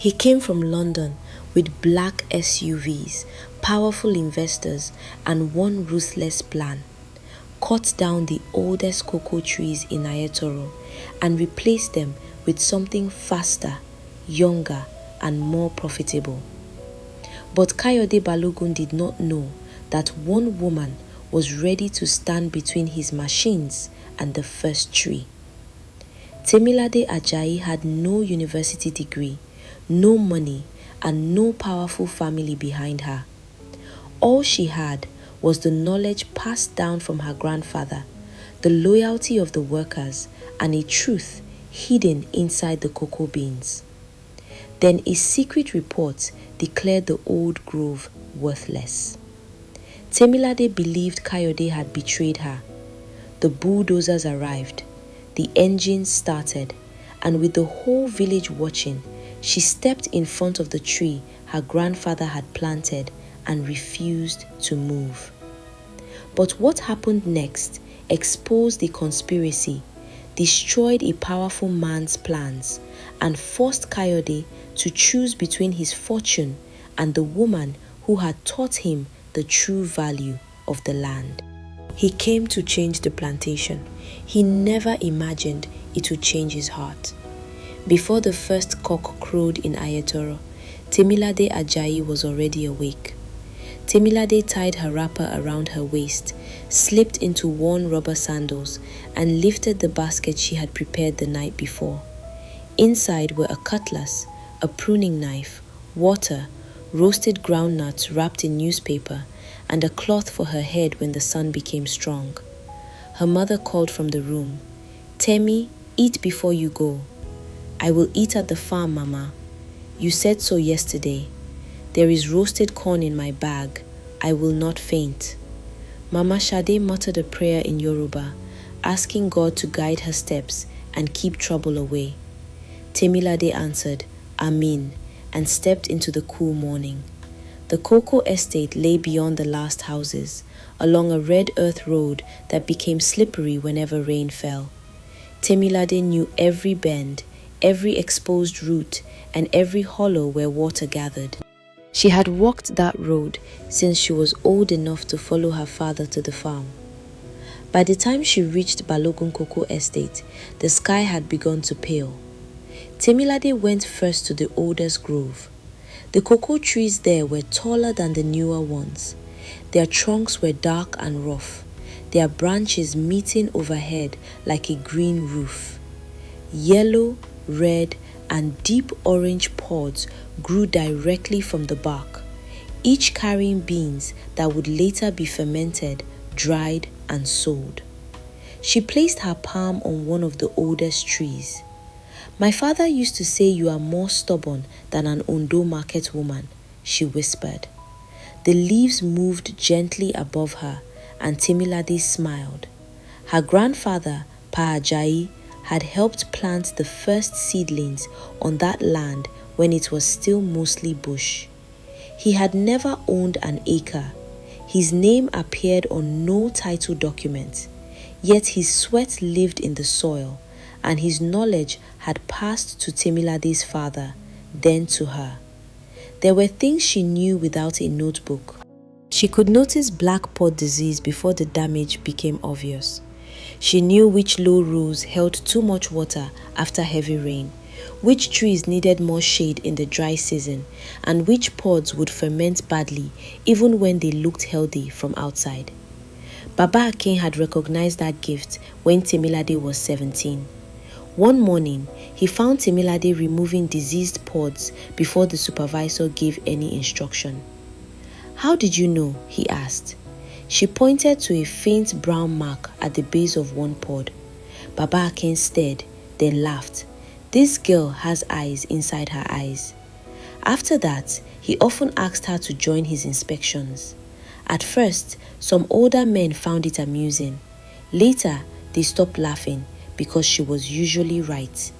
He came from London with black SUVs, powerful investors, and one ruthless plan: cut down the oldest cocoa trees in Ayatoro and replace them with something faster, younger, and more profitable. But Kayode Balogun did not know that one woman was ready to stand between his machines and the first tree. Temilade Ajayi had no university degree, no money, and no powerful family behind her. All she had was the knowledge passed down from her grandfather, the loyalty of the workers, and a truth hidden inside the cocoa beans. Then a secret report declared the old grove worthless. Temilade believed Kayode had betrayed her. The bulldozers arrived, the engines started, and with the whole village watching, she stepped in front of the tree her grandfather had planted and refused to move. But what happened next exposed the conspiracy, destroyed a powerful man's plans, and forced Kayode to choose between his fortune and the woman who had taught him the true value of the land. He came to change the plantation. He never imagined it would change his heart. Before the first cock crowed in Ayatoro, Temilade Ajayi was already awake. Temilade tied her wrapper around her waist, slipped into worn rubber sandals, and lifted the basket she had prepared the night before. Inside were a cutlass, a pruning knife, water, roasted groundnuts wrapped in newspaper, and a cloth for her head when the sun became strong. Her mother called from the room, "Temi, eat before you go." "I will eat at the farm, Mama. You said so yesterday. There is roasted corn in my bag. I will not faint." Mama Shade muttered a prayer in Yoruba, asking God to guide her steps and keep trouble away. Temilade answered, "Amin," and stepped into the cool morning. The cocoa estate lay beyond the last houses, along a red earth road that became slippery whenever rain fell. Temilade knew every bend, every exposed root, and every hollow where water gathered. She had walked that road since she was old enough to follow her father to the farm. By the time she reached Balogun Cocoa Estate, the sky had begun to pale. Temilade went first to the oldest grove. The cocoa trees there were taller than the newer ones. Their trunks were dark and rough, their branches meeting overhead like a green roof. Yellow, red, and deep orange pods grew directly from the bark, each carrying beans that would later be fermented, dried, and sold. She placed her palm on one of the oldest trees. "My father used to say you are more stubborn than an Ondo market woman," she whispered. The leaves moved gently above her, and Temilade smiled. Her grandfather, Pa Ajayi, had helped plant the first seedlings on that land when it was still mostly bush. He had never owned an acre. His name appeared on no title document, yet his sweat lived in the soil, and his knowledge had passed to Temilade's father, then to her. There were things she knew without a notebook. She could notice black pod disease before the damage became obvious. She knew which low rows held too much water after heavy rain, which trees needed more shade in the dry season, and which pods would ferment badly even when they looked healthy from outside. Baba Akin had recognized that gift when Temilade was 17. One morning, he found Temilade removing diseased pods before the supervisor gave any instruction. "How did you know?" he asked. She pointed to a faint brown mark at the base of one pod. Baba Akin stared, then laughed. "This girl has eyes inside her eyes." After that, he often asked her to join his inspections. At first, some older men found it amusing. Later, they stopped laughing because she was usually right.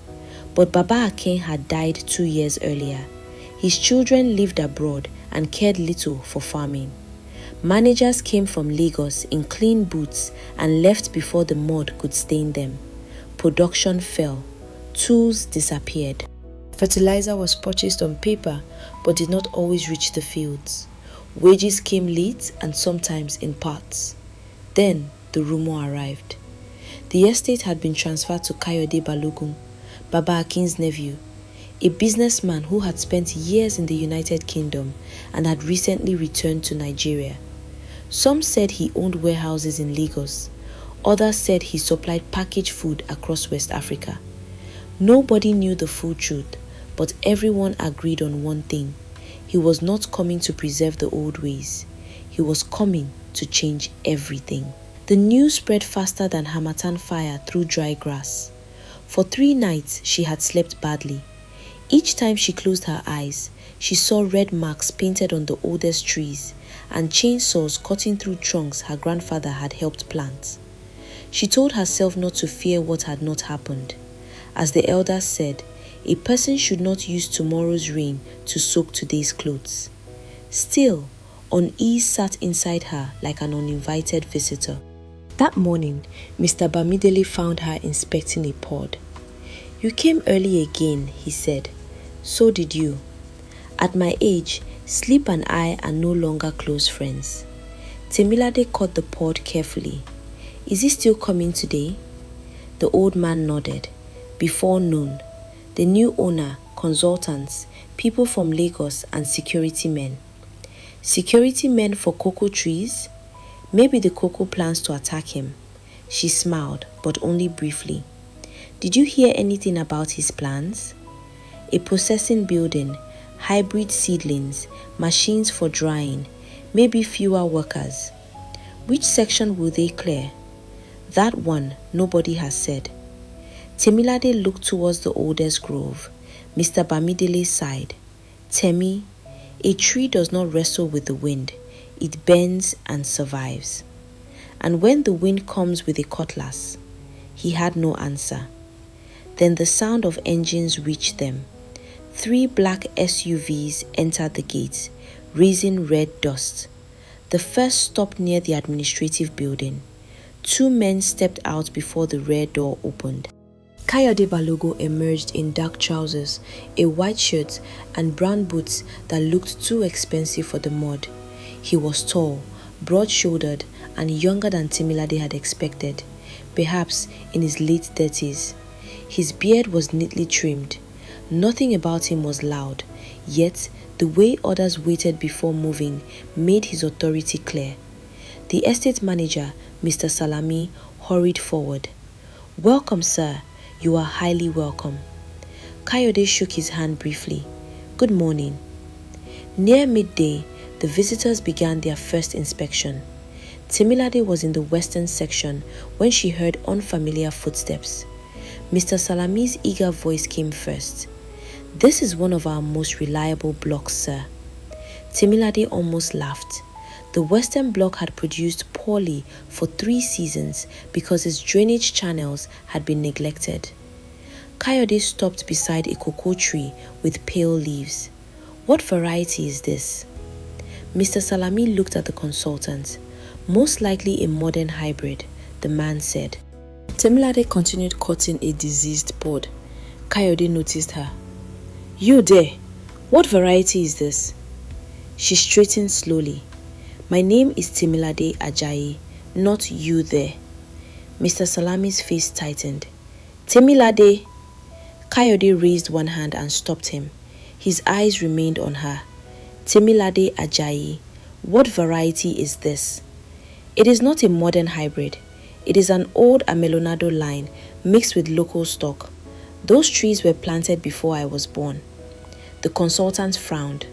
But Baba Akin had died 2 years earlier. His children lived abroad and cared little for farming. Managers came from Lagos in clean boots and left before the mud could stain them. Production fell. Tools disappeared. Fertilizer was purchased on paper but did not always reach the fields. Wages came late and sometimes in parts. Then the rumor arrived. The estate had been transferred to Kayode Balogun, Baba Akin's nephew, a businessman who had spent years in the United Kingdom and had recently returned to Nigeria. Some said he owned warehouses in Lagos. Others said he supplied packaged food across West Africa. Nobody knew the full truth, but everyone agreed on one thing. He was not coming to preserve the old ways. He was coming to change everything. The news spread faster than harmattan fire through dry grass. For 3 nights, she had slept badly. Each time she closed her eyes, she saw red marks painted on the oldest trees and chainsaws cutting through trunks her grandfather had helped plant. She told herself not to fear what had not happened. As the elders said, a person should not use tomorrow's rain to soak today's clothes. Still, unease sat inside her like an uninvited visitor. That morning, Mr. Bamidele found her inspecting a pod. "You came early again," he said. "So did you. At my age, sleep and I are no longer close friends." Temilade caught the pod carefully. "Is he still coming today?" The old man nodded. Before noon, the new owner, consultants, people from Lagos and security men. Security men for cocoa trees? Maybe the cocoa plans to attack him. She smiled, but only briefly. "Did you hear anything about his plans?" "A processing building, hybrid seedlings, machines for drying, maybe fewer workers." "Which section will they clear?" "That one, nobody has said." Temilade looked towards the oldest grove. Mr. Bamidele sighed. "Temi, a tree does not wrestle with the wind. It bends and survives." "And when the wind comes with a cutlass?" He had no answer. Then the sound of engines reached them. 3 black SUVs entered the gate, raising red dust. The first stopped near the administrative building. 2 men stepped out before the rear door opened. Kayode Balogun emerged in dark trousers, a white shirt, and brown boots that looked too expensive for the mud. He was tall, broad-shouldered, and younger than Temilade had expected, perhaps in his late 30s. His beard was neatly trimmed. Nothing about him was loud, yet the way others waited before moving made his authority clear. The estate manager, Mr. Salami, hurried forward. "Welcome, sir. You are highly welcome." Kayode shook his hand briefly. "Good morning." Near midday, the visitors began their first inspection. Temilade was in the western section when she heard unfamiliar footsteps. Mr. Salami's eager voice came first. "This is one of our most reliable blocks, sir." Temilade almost laughed. The western block had produced poorly for 3 seasons because its drainage channels had been neglected. Kayode stopped beside a cocoa tree with pale leaves. "What variety is this?" Mr. Salami looked at the consultant. "Most likely a modern hybrid," the man said. Temilade continued cutting a diseased pod. Kayode noticed her. "You there, what variety is this?" She straightened slowly. "My name is Temilade Ajayi, not you there." Mr. Salami's face tightened. "Temilade!" Kayode raised one hand and stopped him. His eyes remained on her. "Temilade Ajayi, what variety is this?" "It is not a modern hybrid. It is an old Amelonado line mixed with local stock. Those trees were planted before I was born." The consultant frowned.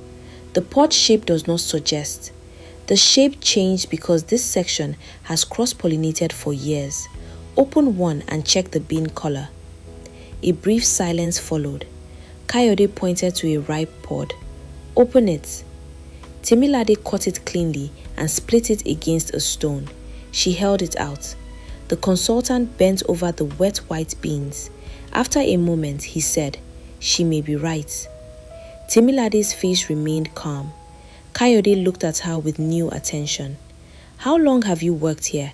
"The pod shape does not suggest." "The shape changed because this section has cross-pollinated for years. Open one and check the bean color." A brief silence followed. Kayode pointed to a ripe pod. "Open it." Temilade cut it cleanly and split it against a stone. She held it out. The consultant bent over the wet white beans. After a moment, he said, "She may be right." Temilade's face remained calm. Kayode looked at her with new attention. "How long have you worked here?"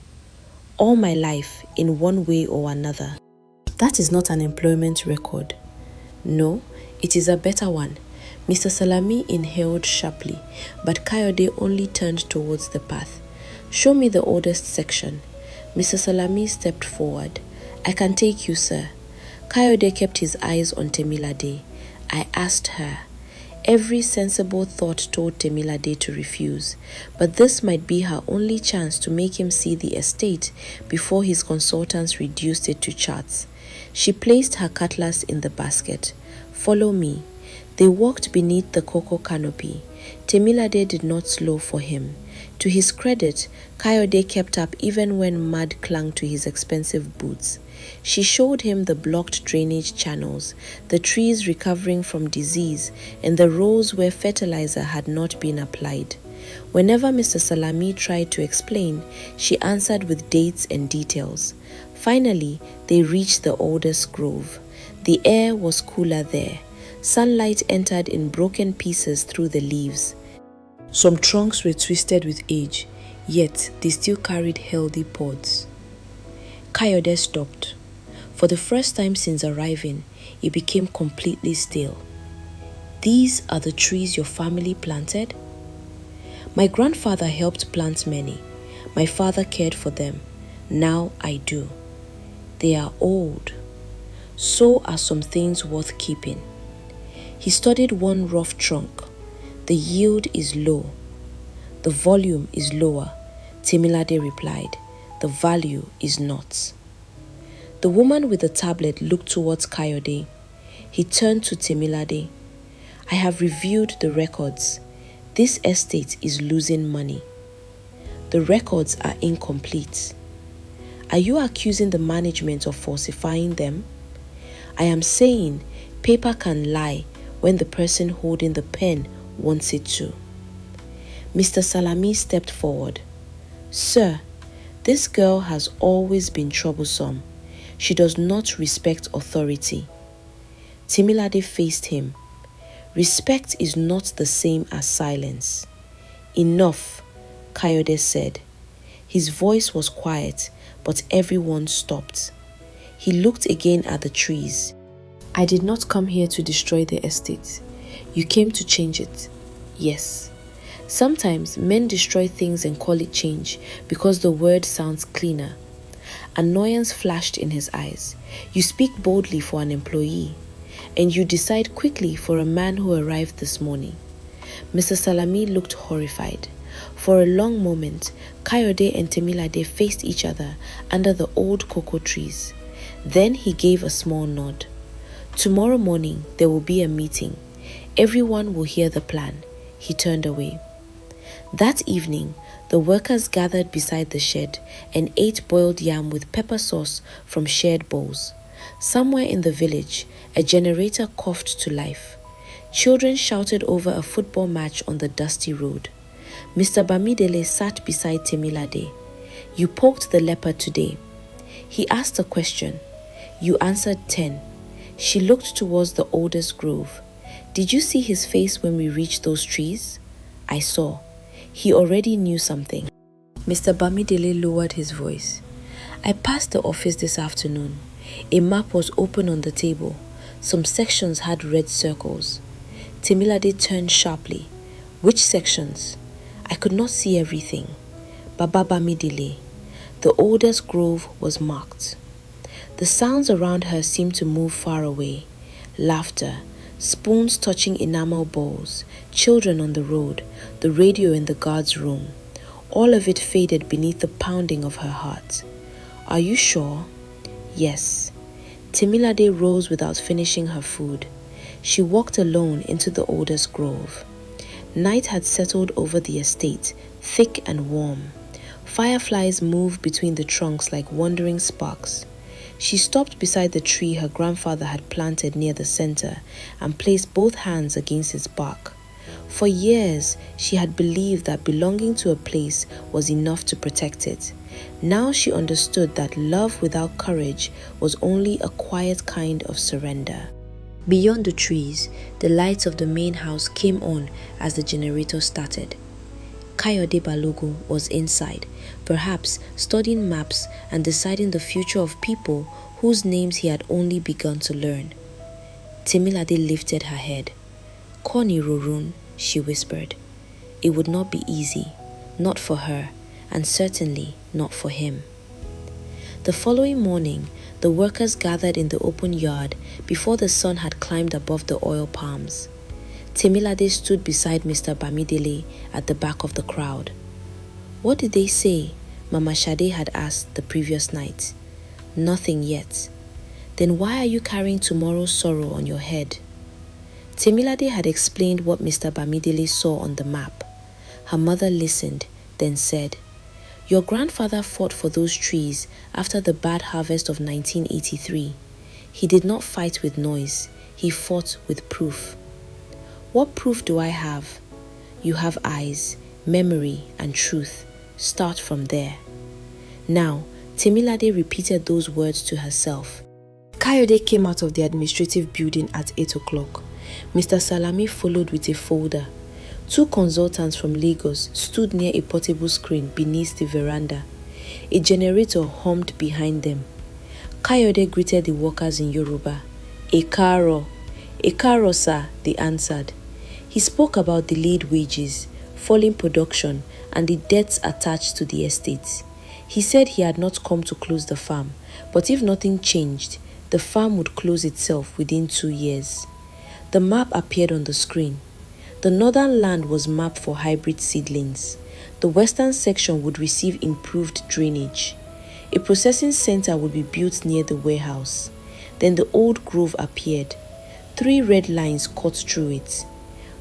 "All my life, in one way or another." "That is not an employment record." "No, It is a better one. Mr. Salami inhaled sharply, but Kayode only turned towards the path. Show me the oldest section. Mr. Salami stepped forward. I can take you, sir. Kayode kept his eyes on Temilade. I asked her. Every sensible thought told Temilade to refuse, but this might be her only chance to make him see the estate before his consultants reduced it to charts. She placed her cutlass in the basket. Follow me. They walked beneath the cocoa canopy. Temilade did not slow for him. To his credit, Kayode kept up even when mud clung to his expensive boots. She showed him the blocked drainage channels, the trees recovering from disease, and the rows where fertilizer had not been applied. Whenever Mr. Salami tried to explain, she answered with dates and details. Finally, they reached the oldest grove. The air was cooler there. Sunlight entered in broken pieces through the leaves. Some trunks were twisted with age, yet they still carried healthy pods. Kayode stopped. For the first time since arriving, it became completely still. These are the trees your family planted? My grandfather helped plant many. My father cared for them. Now I do. They are old. So are some things worth keeping. He studied one rough trunk. The yield is low. The volume is lower, Temilade replied. The value is not. The woman with the tablet looked towards Kayode. He turned to Temilade. I have reviewed the records. This estate is losing money. The records are incomplete. Are you accusing the management of falsifying them? I am saying paper can lie when the person holding the pen wants it to. Mr. Salami stepped forward. Sir, this girl has always been troublesome. She does not respect authority. Temilade faced him. Respect is not the same as silence. Enough, Kayode said. His voice was quiet, but everyone stopped. He looked again at the trees. I did not come here to destroy the estate. You came to change it. Yes. Sometimes men destroy things and call it change because the word sounds cleaner. Annoyance flashed in his eyes. You speak boldly for an employee, and you decide quickly for a man who arrived this morning. Mr. Salami looked horrified. For a long moment, Kayode and Temilade faced each other under the old cocoa trees. Then he gave a small nod. Tomorrow morning, there will be a meeting. Everyone will hear the plan. He turned away. That evening, the workers gathered beside the shed and ate boiled yam with pepper sauce from shared bowls. Somewhere in the village, a generator coughed to life. Children shouted over a football match on the dusty road. Mr. Bamidele sat beside Temilade. You poked the leopard today. He asked a question. You answered 10. She looked towards the oldest grove. Did you see his face when we reached those trees? I saw. He already knew something. Mr. Bamidele lowered his voice. I passed the office this afternoon. A map was open on the table. Some sections had red circles. Temilade turned sharply. Which sections? I could not see everything. Baba Bamidele. The oldest grove was marked. The sounds around her seemed to move far away. Laughter, spoons touching enamel bowls, children on the road, the radio in the guard's room. All of it faded beneath the pounding of her heart. Are you sure? Yes. Temilade rose without finishing her food. She walked alone into the oldest grove. Night had settled over the estate, thick and warm. Fireflies moved between the trunks like wandering sparks. She stopped beside the tree her grandfather had planted near the center and placed both hands against its bark. For years, she had believed that belonging to a place was enough to protect it. Now she understood that love without courage was only a quiet kind of surrender. Beyond the trees, the lights of the main house came on as the generator started. Kayode Balogun was inside, perhaps studying maps and deciding the future of people whose names he had only begun to learn. Temilade lifted her head. "Corny Rorun," she whispered. It would not be easy, not for her, and certainly not for him. The following morning, the workers gathered in the open yard before the sun had climbed above the oil palms. Temilade stood beside Mr. Bamidele at the back of the crowd. "What did they say?" Mama Shade had asked the previous night. "Nothing yet." "Then why are you carrying tomorrow's sorrow on your head?" Temilade had explained what Mr. Bamidele saw on the map. Her mother listened, then said, "Your grandfather fought for those trees after the bad harvest of 1983. He did not fight with noise. He fought with proof." "What proof do I have?" "You have eyes, memory, and truth. Start from there." Now, Temilade repeated those words to herself. Kayode came out of the administrative building at 8 o'clock. Mr. Salami followed with a folder. Two consultants from Lagos stood near a portable screen beneath the veranda. A generator hummed behind them. Kayode greeted the workers in Yoruba. "Ekaro." "Ekaro, sir," they answered. He spoke about delayed wages, falling production, and the debts attached to the estate. He said he had not come to close the farm, but if nothing changed, the farm would close itself within 2 years. The map appeared on the screen. The northern land was mapped for hybrid seedlings. The western section would receive improved drainage. A processing center would be built near the warehouse. Then the old grove appeared. 3 red lines cut through it.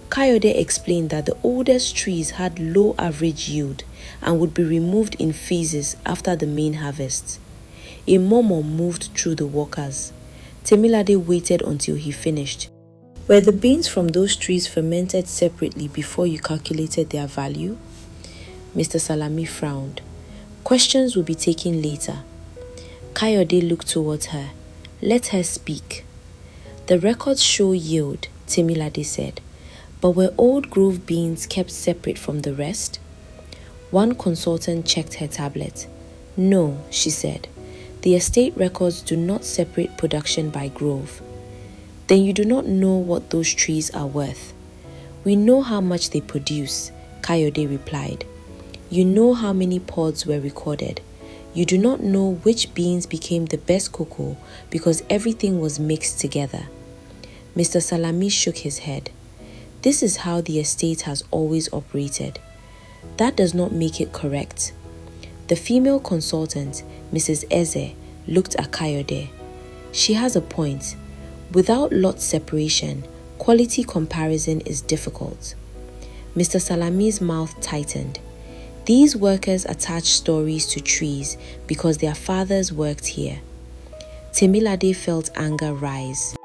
Kayode explained that the oldest trees had low average yield and would be removed in phases after the main harvest. A murmur moved through the workers. Temilade waited until he finished. "Were the beans from those trees fermented separately before you calculated their value?" Mr. Salami frowned. "Questions will be taken later." Kayode looked towards her. "Let her speak." "The records show yield," Temilade said. "But were old grove beans kept separate from the rest?" One consultant checked her tablet. "No," she said. "The estate records do not separate production by grove." "Then you do not know what those trees are worth." "We know how much they produce," Kayode replied. "You know how many pods were recorded. You do not know which beans became the best cocoa because everything was mixed together." Mr. Salami shook his head. "This is how the estate has always operated. That does not make it correct." The female consultant, Mrs. Eze, looked at Kayode. "She has a point. Without lot separation, quality comparison is difficult." Mr. Salami's mouth tightened. These workers attach stories to trees because their fathers worked here. Temilade felt anger rise.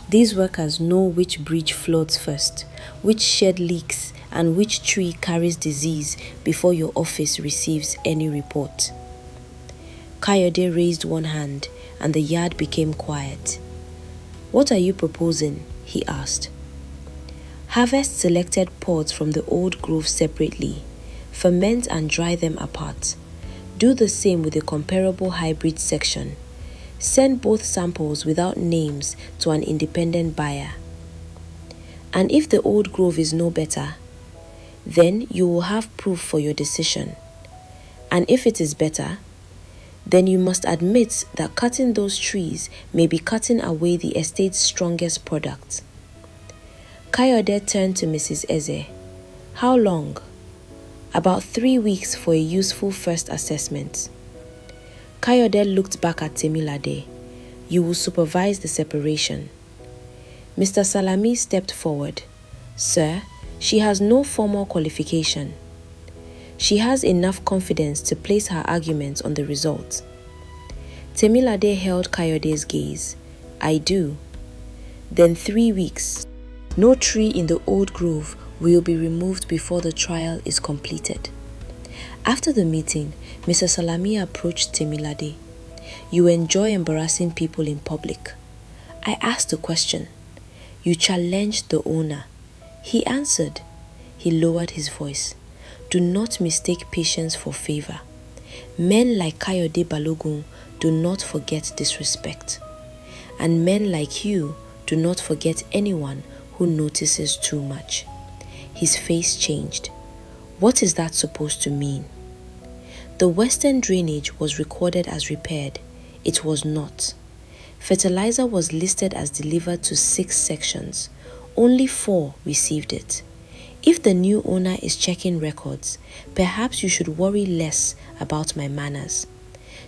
These workers know which bridge floods first, which shed leaks, and which tree carries disease before your office receives any report. Kayode raised one hand, and the yard became quiet. "What are you proposing?" he asked. "Harvest selected pods from the old grove separately. Ferment and dry them apart. Do the same with a comparable hybrid section. Send both samples without names to an independent buyer. And if the old grove is no better, then you will have proof for your decision. And if it is better, then you must admit that cutting those trees may be cutting away the estate's strongest product." Kayode turned to Mrs. Eze. "How long?" "About 3 weeks for a useful first assessment." Kayode looked back at Temilade. "You will supervise the separation." Mr. Salami stepped forward. "Sir, she has no formal qualification. She has enough confidence to place her arguments on the result." Temilade held Kayode's gaze. "I do." "Then 3 weeks. No tree in the old grove will be removed before the trial is completed." After the meeting, Mr. Salami approached Temilade. "You enjoy embarrassing people in public." "I asked a question." "You challenged the owner." He answered. He lowered his voice. "Do not mistake patience for favor. Men like Kayode Balogun do not forget disrespect. And men like you do not forget anyone who notices too much. His face changed. What is that supposed to mean? The western drainage was recorded as repaired. It was not. Fertilizer was listed as delivered to 6 sections. Only 4 received it. If the new owner is checking records, perhaps you should worry less about my manners.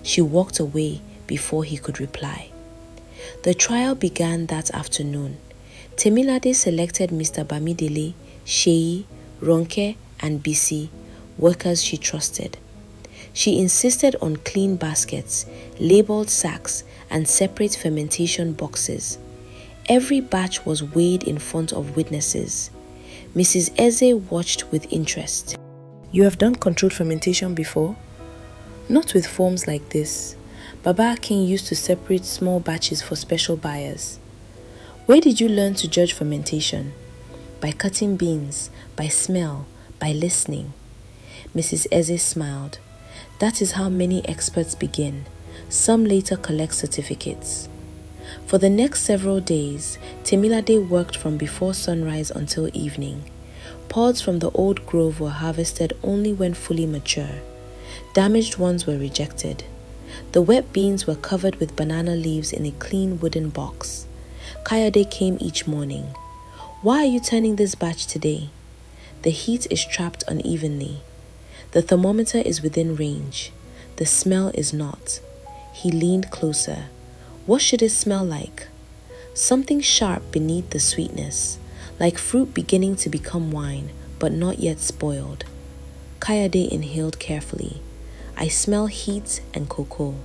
She walked away before he could reply. The trial began that afternoon. Temilade selected Mr. Bamidele, Sheyi, Ronke, and Bisi, workers she trusted. She insisted on clean baskets, labeled sacks, and separate fermentation boxes. Every batch was weighed in front of witnesses. Mrs. Eze watched with interest. You have done controlled fermentation before? Not with forms like this. Baba Akin used to separate small batches for special buyers. Where did you learn to judge fermentation? By cutting beans, by smell, by listening. Mrs. Eze smiled. That is how many experts begin. Some later collect certificates. For the next several days, Temilade worked from before sunrise until evening. Pods from the old grove were harvested only when fully mature. Damaged ones were rejected. The wet beans were covered with banana leaves in a clean wooden box. Kayode came each morning. Why are you turning this batch today? The heat is trapped unevenly. The thermometer is within range. The smell is not. He leaned closer. What should it smell like? Something sharp beneath the sweetness, like fruit beginning to become wine, but not yet spoiled. Kayode inhaled carefully. I smell heat and cocoa.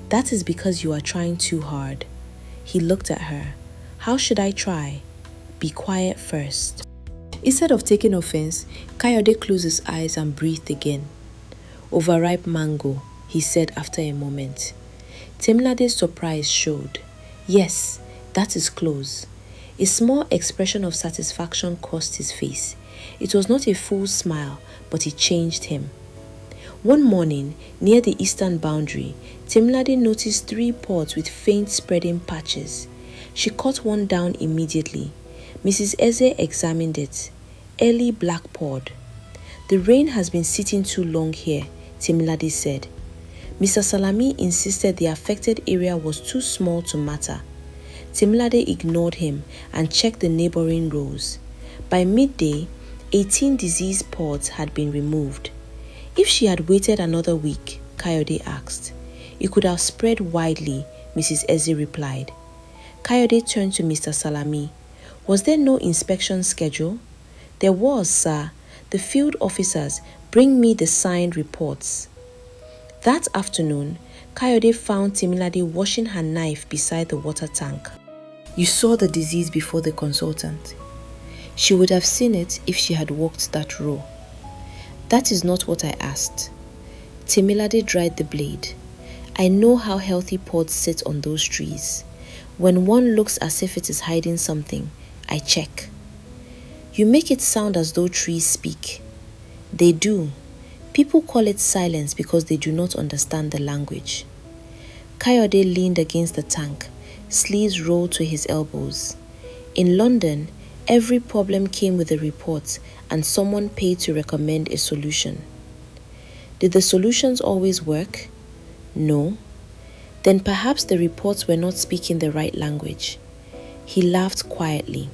That is because you are trying too hard. He looked at her. How should I try? Be quiet first. Instead of taking offense, Kayode closed his eyes and breathed again. Overripe mango, he said after a moment. Temilade's surprise showed. Yes, that is close. A small expression of satisfaction crossed his face. It was not a full smile, but it changed him. One morning, near the eastern boundary, Temilade noticed 3 pods with faint spreading patches. She cut one down immediately. Mrs. Eze examined it. Early black pod. The rain has been sitting too long here, Temilade said. Mr. Salami insisted the affected area was too small to matter. Temilade ignored him and checked the neighboring rows. By midday, 18 diseased pods had been removed. If she had waited another week, Kayode asked. It could have spread widely, Mrs. Eze replied. Kayode turned to Mr. Salami. Was there no inspection schedule? There was, sir. The field officers bring me the signed reports. That afternoon, Kayode found Temilade washing her knife beside the water tank. You saw the disease before the consultant. She would have seen it if she had walked that row. That is not what I asked. Temilade dried the blade. I know how healthy pods sit on those trees. When one looks as if it is hiding something, I check. You make it sound as though trees speak. They do. People call it silence because they do not understand the language. Kayode leaned against the tank, sleeves rolled to his elbows. In London, every problem came with a report and someone paid to recommend a solution. Did the solutions always work? No. Then perhaps the reports were not speaking the right language. He laughed quietly.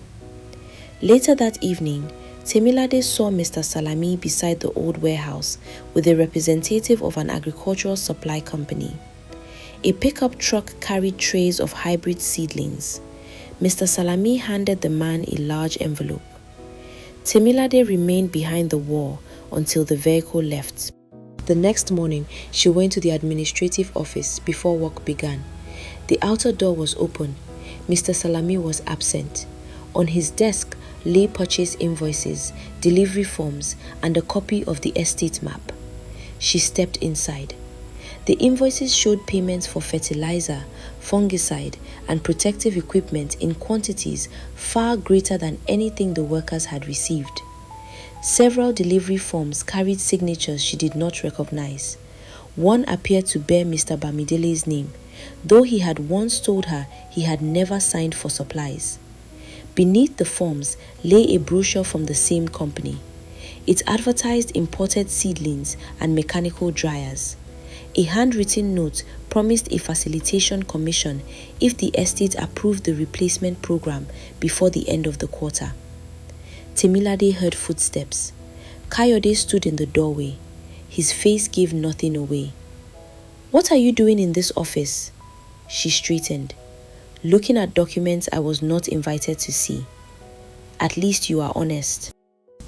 Later that evening, Temilade saw Mr. Salami beside the old warehouse with a representative of an agricultural supply company. A pickup truck carried trays of hybrid seedlings. Mr. Salami handed the man a large envelope. Temilade remained behind the wall until the vehicle left. The next morning, she went to the administrative office before work began. The outer door was open. Mr. Salami was absent. On his desk lay purchase invoices, delivery forms, and a copy of the estate map. She stepped inside. The invoices showed payments for fertilizer, fungicide, and protective equipment in quantities far greater than anything the workers had received. Several delivery forms carried signatures she did not recognize. One appeared to bear Mr. Bamidele's name, though he had once told her he had never signed for supplies. Beneath the forms lay a brochure from the same company. It advertised imported seedlings and mechanical dryers. A handwritten note promised a facilitation commission if the estate approved the replacement program before the end of the quarter. Temilade heard footsteps. Kayode stood in the doorway. His face gave nothing away. "What are you doing in this office?" She straightened. "Looking at documents I was not invited to see." "At least you are honest."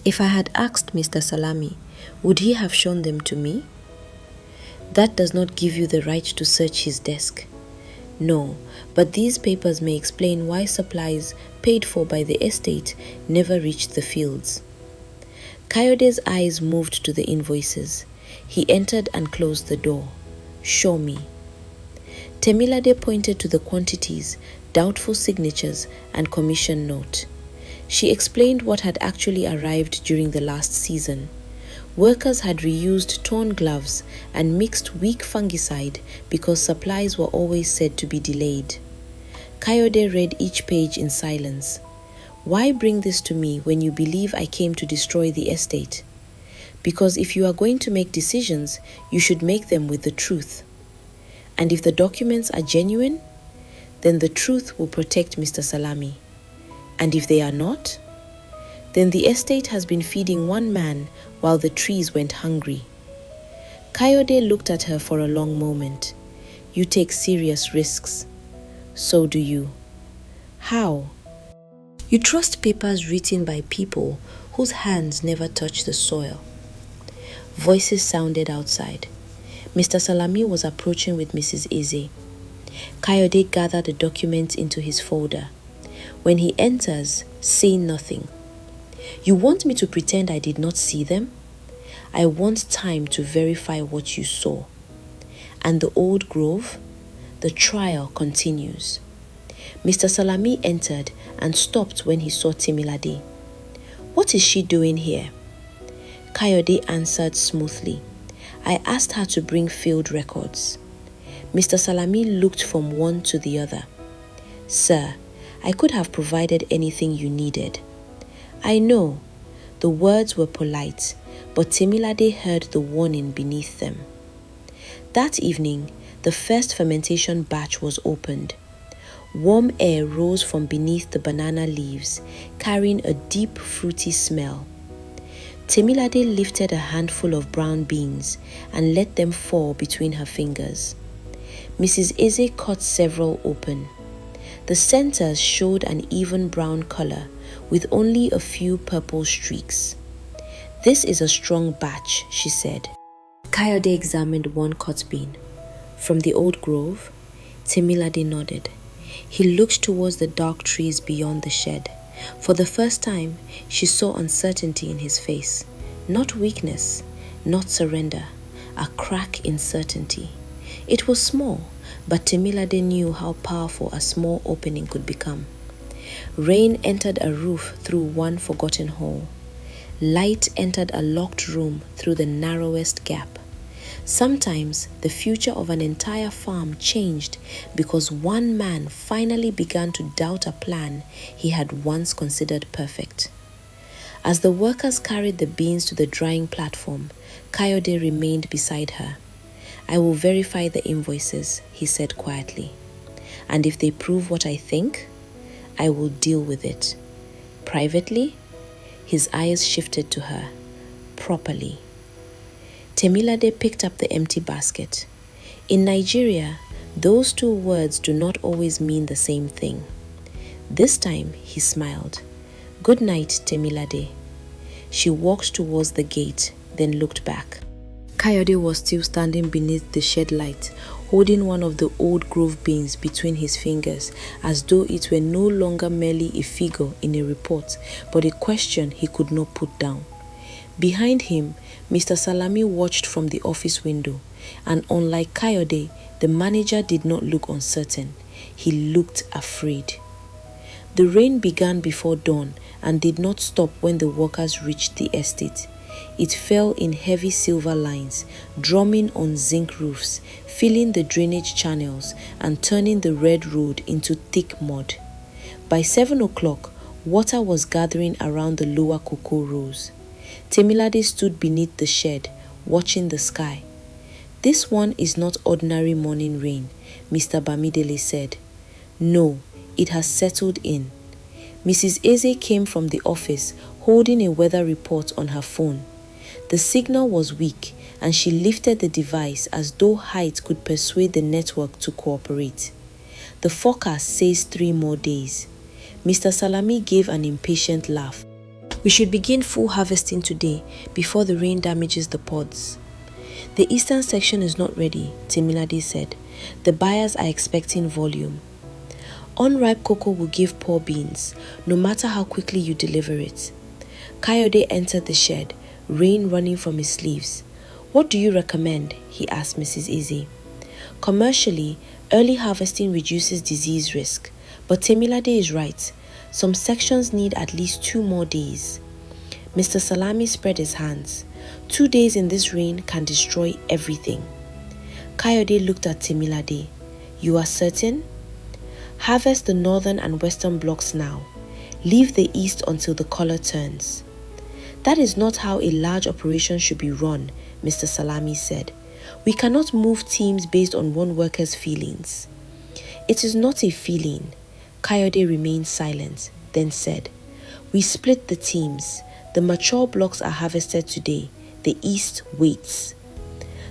"If I had asked Mr. Salami, would he have shown them to me?" "That does not give you the right to search his desk." "No, but these papers may explain why supplies paid for by the estate never reached the fields." Kayode's eyes moved to the invoices. He entered and closed the door. "Show me." Temilade pointed to the quantities, doubtful signatures, and commission note. She explained what had actually arrived during the last season. Workers had reused torn gloves and mixed weak fungicide because supplies were always said to be delayed. Kayode read each page in silence. "Why bring this to me when you believe I came to destroy the estate? Because if you are going to make decisions, you should make them with the truth. And if the documents are genuine, then the truth will protect Mr. Salami. And if they are not, then the estate has been feeding one man while the trees went hungry." Kayode looked at her for a long moment. "You take serious risks. So do you." "How?" "You trust papers written by people whose hands never touch the soil." Voices sounded outside. Mr. Salami was approaching with Mrs. Eze. Kayode gathered the documents into his folder. "When he enters, say nothing." "You want me to pretend I did not see them?" "I want time to verify what you saw." "And the old grove?" "The trial continues." Mr. Salami entered and stopped when he saw Temilade. "What is she doing here?" Kayode answered smoothly. "I asked her to bring field records." Mr. Salami looked from one to the other. "Sir, I could have provided anything you needed." "I know." The words were polite, but Temilade heard the warning beneath them. That evening, the first fermentation batch was opened. Warm air rose from beneath the banana leaves, carrying a deep, fruity smell. Temilade lifted a handful of brown beans and let them fall between her fingers. Mrs. Eze cut several open. The centers showed an even brown color, with only a few purple streaks. "This is a strong batch," she said. Kayode examined one cut bean. "From the old grove?" Temilade nodded. He looked towards the dark trees beyond the shed. For the first time, she saw uncertainty in his face. Not weakness, not surrender, a crack in certainty. It was small, but Temilade knew how powerful a small opening could become. Rain entered a roof through one forgotten hole. Light entered a locked room through the narrowest gap. Sometimes the future of an entire farm changed because one man finally began to doubt a plan he had once considered perfect. As the workers carried the beans to the drying platform, Kayode remained beside her. "I will verify the invoices," he said quietly. "And if they prove what I think, I will deal with it." Privately, his eyes shifted to her. Properly. Temilade picked up the empty basket. In Nigeria, those two words do not always mean the same thing. This time, he smiled. "Good night, Temilade." She walked towards the gate, then looked back. Kayode was still standing beneath the shed light, holding one of the old grove beans between his fingers, as though it were no longer merely a figure in a report, but a question he could not put down. Behind him, Mr. Salami watched from the office window, and unlike Kayode, the manager did not look uncertain. He looked afraid. The rain began before dawn and did not stop when the workers reached the estate. It fell in heavy silver lines, drumming on zinc roofs, filling the drainage channels and turning the red road into thick mud. By 7 o'clock, water was gathering around the lower cocoa rows. Temilade stood beneath the shed, watching the sky. "This one is not ordinary morning rain," Mr. Bamidele said. "No, it has settled in." Mrs. Eze came from the office, holding a weather report on her phone. The signal was weak, and she lifted the device as though height could persuade the network to cooperate. "The forecast says 3 more days." Mr. Salami gave an impatient laugh. "We should begin full harvesting today before the rain damages the pods." "The eastern section is not ready," Temilade said. "The buyers are expecting volume." "Unripe cocoa will give poor beans, no matter how quickly you deliver it." Kayode entered the shed, rain running from his sleeves. "What do you recommend?" he asked Mrs. Eze. "Commercially, early harvesting reduces disease risk, but Temilade is right. Some sections need at least 2 more days." Mr. Salami spread his hands. 2 days in this rain can destroy everything." Kayode looked at Temilade. "You are certain?" "Harvest the northern and western blocks now. Leave the east until the color turns." "That is not how a large operation should be run," Mr. Salami said. "We cannot move teams based on one worker's feelings." "It is not a feeling." Kayode remained silent, then said, "We split the teams. The mature blocks are harvested today. The east waits."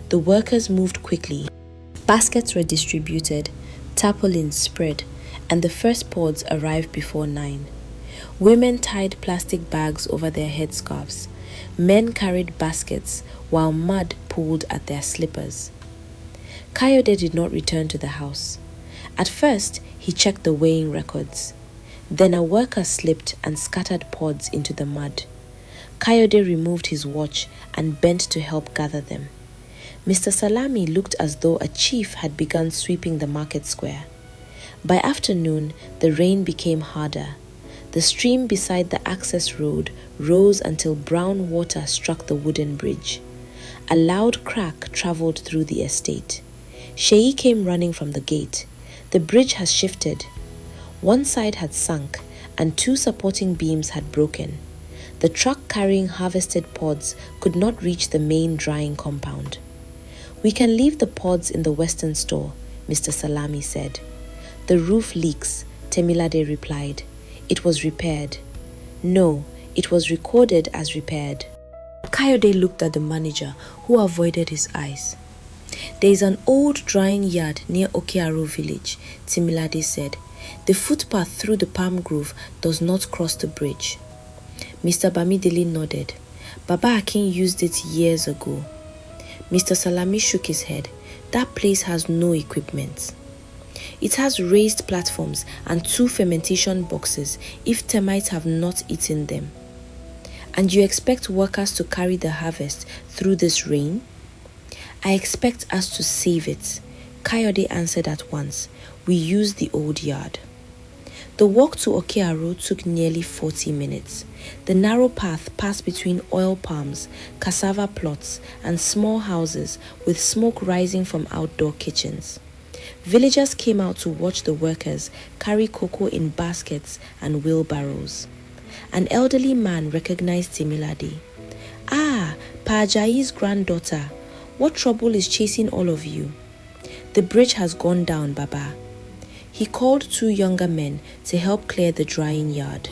The workers moved quickly. Baskets were distributed, tarpaulins spread, and the first pods arrived before 9. Women tied plastic bags over their headscarves. Men carried baskets while mud pulled at their slippers. Kayode did not return to the house. At first, he checked the weighing records. Then a worker slipped and scattered pods into the mud. Kayode removed his watch and bent to help gather them. Mr. Salami looked as though a chief had begun sweeping the market square. By afternoon, the rain became harder. The stream beside the access road rose until brown water struck the wooden bridge. A loud crack traveled through the estate. Sheyi came running from the gate. "The bridge has shifted." One side had sunk, and 2 supporting beams had broken. The truck carrying harvested pods could not reach the main drying compound. "We can leave the pods in the western store," Mr. Salami said. "The roof leaks," Temilade replied. "It was repaired." "No, it was recorded as repaired." Kayode looked at the manager, who avoided his eyes. "There is an old drying yard near Okearo village," Temilade said. "The footpath through the palm grove does not cross the bridge." Mr. Bamidele nodded. "Baba Akin used it years ago." Mr. Salami shook his head. "That place has no equipment." "It has raised platforms and 2 fermentation boxes if termites have not eaten them." "And you expect workers to carry the harvest through this rain?" "I expect us to save it," Kayode answered at once. "We use the old yard." The walk to Okearo took nearly 40 minutes. The narrow path passed between oil palms, cassava plots, and small houses with smoke rising from outdoor kitchens. Villagers came out to watch the workers carry cocoa in baskets and wheelbarrows. An elderly man recognized Temilade. "Ah, Pa Ajayi's granddaughter. What trouble is chasing all of you?" "The bridge has gone down, Baba." He called 2 younger men to help clear the drying yard.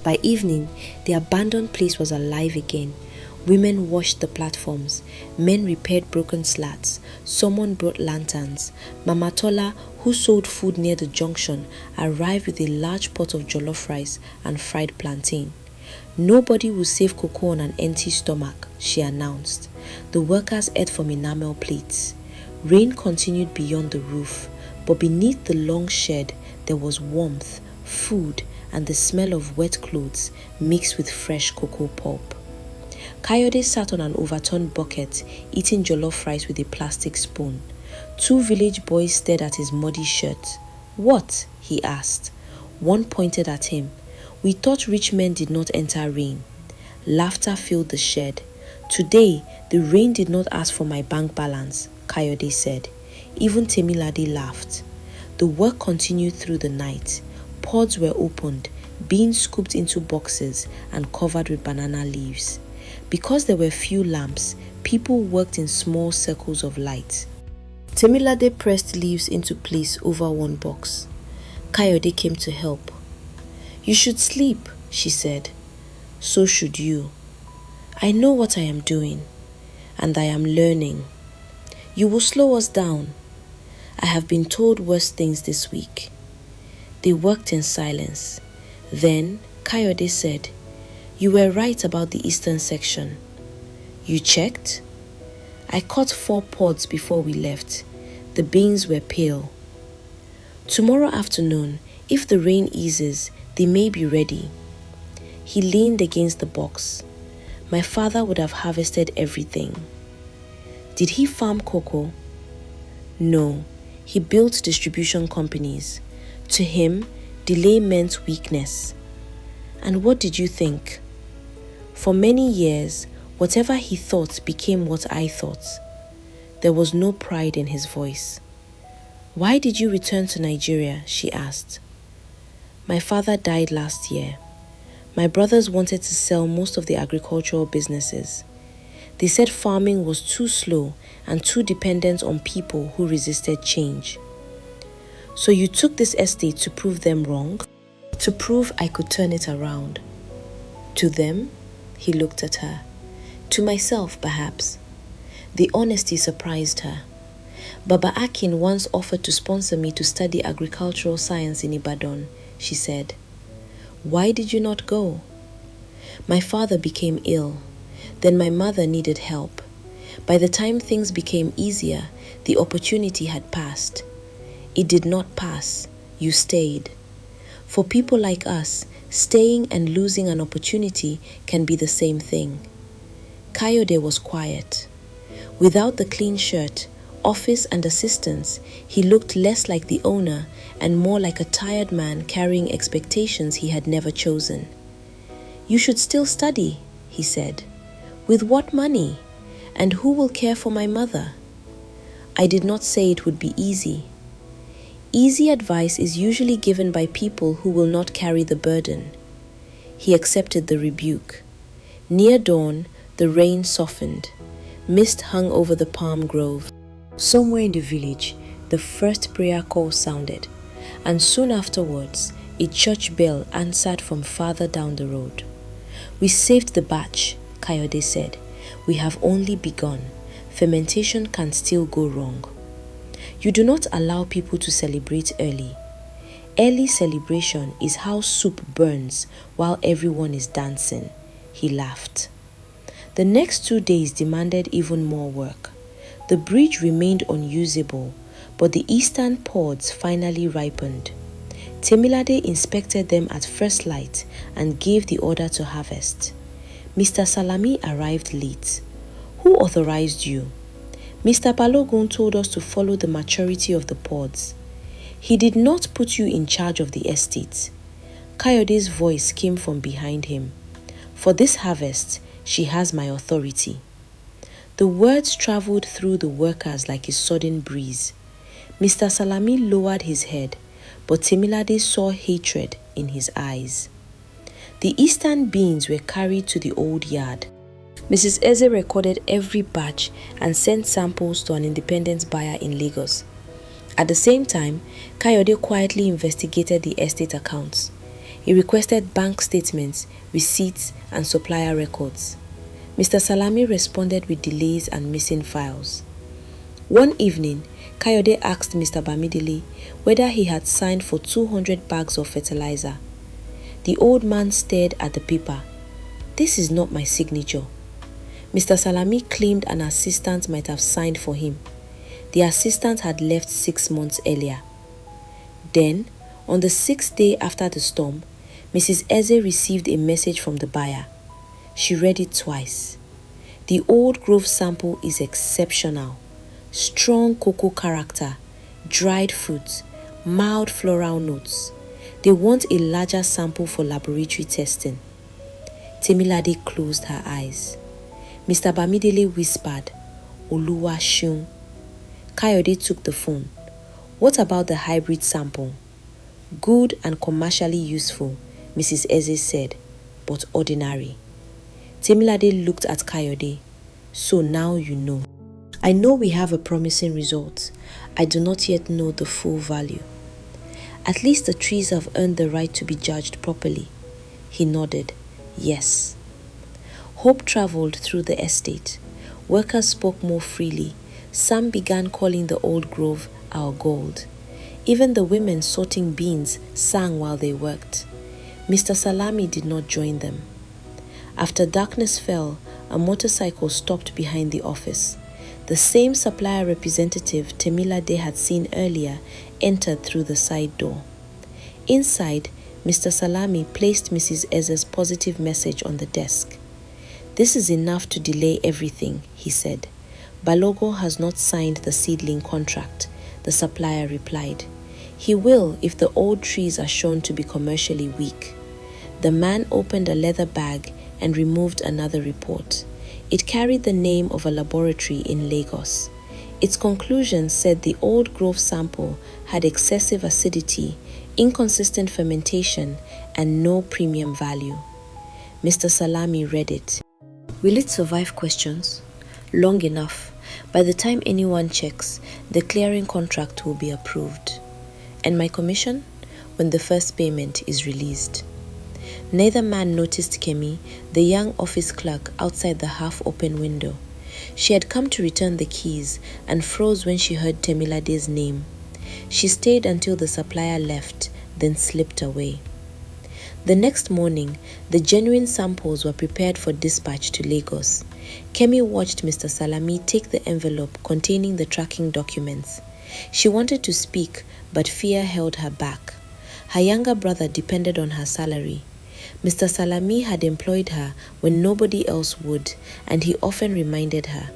By evening, the abandoned place was alive again. Women washed the platforms. Men repaired broken slats. Someone brought lanterns. Mama Tola, who sold food near the junction, arrived with a large pot of jollof rice and fried plantain. "Nobody will save cocoa on an empty stomach," she announced. The workers ate from enamel plates. Rain continued beyond the roof, but beneath the long shed there was warmth, food, and the smell of wet clothes mixed with fresh cocoa pulp. Kayode sat on an overturned bucket, eating jollof rice with a plastic spoon. 2 village boys stared at his muddy shirt. "What?" he asked. One pointed at him. "We thought rich men did not enter rain." Laughter filled the shed. "Today, the rain did not ask for my bank balance," Kayode said. Even Temilade laughed. The work continued through the night. Pods were opened, beans scooped into boxes and covered with banana leaves. Because there were few lamps, people worked in small circles of light. Temilade pressed leaves into place over one box. Kayode came to help. "You should sleep," she said. "So should you. I know what I am doing, and I am learning. You will slow us down. I have been told worse things this week." They worked in silence. Then Kayode said, "You were right about the eastern section." "You checked?" "I cut 4 pods before we left. The beans were pale." "Tomorrow afternoon, if the rain eases, they may be ready." He leaned against the box. "My father would have harvested everything." "Did he farm cocoa?" "No, he built distribution companies. To him, delay meant weakness." "And what did you think?" "For many years, whatever he thought became what I thought." There was no pride in his voice. "Why did you return to Nigeria?" she asked. "My father died last year. My brothers wanted to sell most of the agricultural businesses. They said farming was too slow and too dependent on people who resisted change." "So you took this estate to prove them wrong?" "To prove I could turn it around." "To them?" He looked at her. "To myself, perhaps." The honesty surprised her. "Baba Akin once offered to sponsor me to study agricultural science in Ibadan," she said. "Why did you not go?" "My father became ill. Then my mother needed help. By the time things became easier, the opportunity had passed." "It did not pass. You stayed." For people like us, staying and losing an opportunity can be the same thing. Kayode was quiet. Without the clean shirt, office and assistants, he looked less like the owner and more like a tired man carrying expectations he had never chosen. "You should still study," he said. "With what money? And who will care for my mother?" "I did not say it would be easy." Easy advice is usually given by people who will not carry the burden. He accepted the rebuke. Near dawn, the rain softened. Mist hung over the palm grove. Somewhere in the village, the first prayer call sounded, and soon afterwards, a church bell answered from farther down the road. "We saved the batch," Kayode said. "We have only begun. Fermentation can still go wrong." You do not allow people to celebrate early. Early celebration is how soup burns while everyone is dancing. He laughed. The next 2 days demanded even more work. The bridge remained unusable, but the eastern pods finally ripened. Temilade inspected them at first light and gave the order to harvest. Mr. Salami arrived late. "Who authorized you?" "Mr. Balogun told us to follow the maturity of the pods." "He did not put you in charge of the estate." Kayode's voice came from behind him. "For this harvest, she has my authority." The words traveled through the workers like a sudden breeze. Mr. Salami lowered his head, but Temilade saw hatred in his eyes. The eastern beans were carried to the old yard. Mrs. Eze recorded every batch and sent samples to an independent buyer in Lagos. At the same time, Kayode quietly investigated the estate accounts. He requested bank statements, receipts, and supplier records. Mr. Salami responded with delays and missing files. One evening, Kayode asked Mr. Bamidele whether he had signed for 200 bags of fertilizer. The old man stared at the paper. "This is not my signature." Mr. Salami claimed an assistant might have signed for him. The assistant had left 6 months earlier. Then, on the 6th day after the storm, Mrs. Eze received a message from the buyer. She read it twice. "The Old Grove sample is exceptional. Strong cocoa character, dried fruit, mild floral notes. They want a larger sample for laboratory testing." Temilade closed her eyes. Mr. Bamidele whispered, "Oluwa Shun." Kayode took the phone. What about the hybrid sample? Good and commercially useful, Mrs. Eze said, but ordinary. Temilade looked at Kayode. So now you know. I know we have a promising result. I do not yet know the full value. At least the trees have earned the right to be judged properly. He nodded. Yes. Hope traveled through the estate. Workers spoke more freely. Some began calling the old grove our gold. Even the women sorting beans sang while they worked. Mr. Salami did not join them. After darkness fell, a motorcycle stopped behind the office. The same supplier representative Temilade had seen earlier entered through the side door. Inside, Mr. Salami placed Mrs. Eze's positive message on the desk. This is enough to delay everything, he said. Balogun has not signed the seedling contract, the supplier replied. He will if the old trees are shown to be commercially weak. The man opened a leather bag and removed another report. It carried the name of a laboratory in Lagos. Its conclusions said the old grove sample had excessive acidity, inconsistent fermentation, and no premium value. Mr. Salami read it. Will it survive questions? Long enough. By the time anyone checks, the clearing contract will be approved. And my commission? When the first payment is released. Neither man noticed Kemi, the young office clerk, outside the half-open window. She had come to return the keys and froze when she heard Temilade's name. She stayed until the supplier left, then slipped away. The next morning, the genuine samples were prepared for dispatch to Lagos. Kemi watched Mr. Salami take the envelope containing the tracking documents. She wanted to speak, but fear held her back. Her younger brother depended on her salary. Mr. Salami had employed her when nobody else would, and he often reminded her.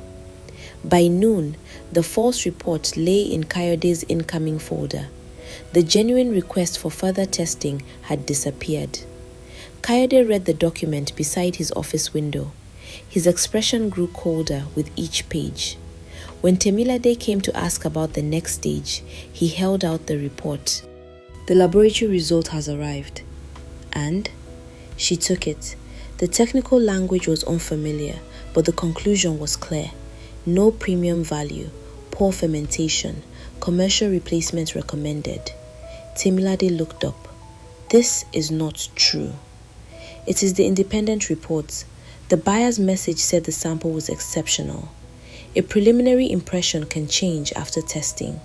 By noon, the false report lay in Kayode's incoming folder. The genuine request for further testing had disappeared. Kayode read the document beside his office window. His expression grew colder with each page. When Temilade came to ask about the next stage, he held out the report. The laboratory result has arrived. And? She took it. The technical language was unfamiliar, but the conclusion was clear. No premium value, poor fermentation, commercial replacement recommended. Temilade looked up. This is not true. It is the independent report. The buyer's message said the sample was exceptional. A preliminary impression can change after testing.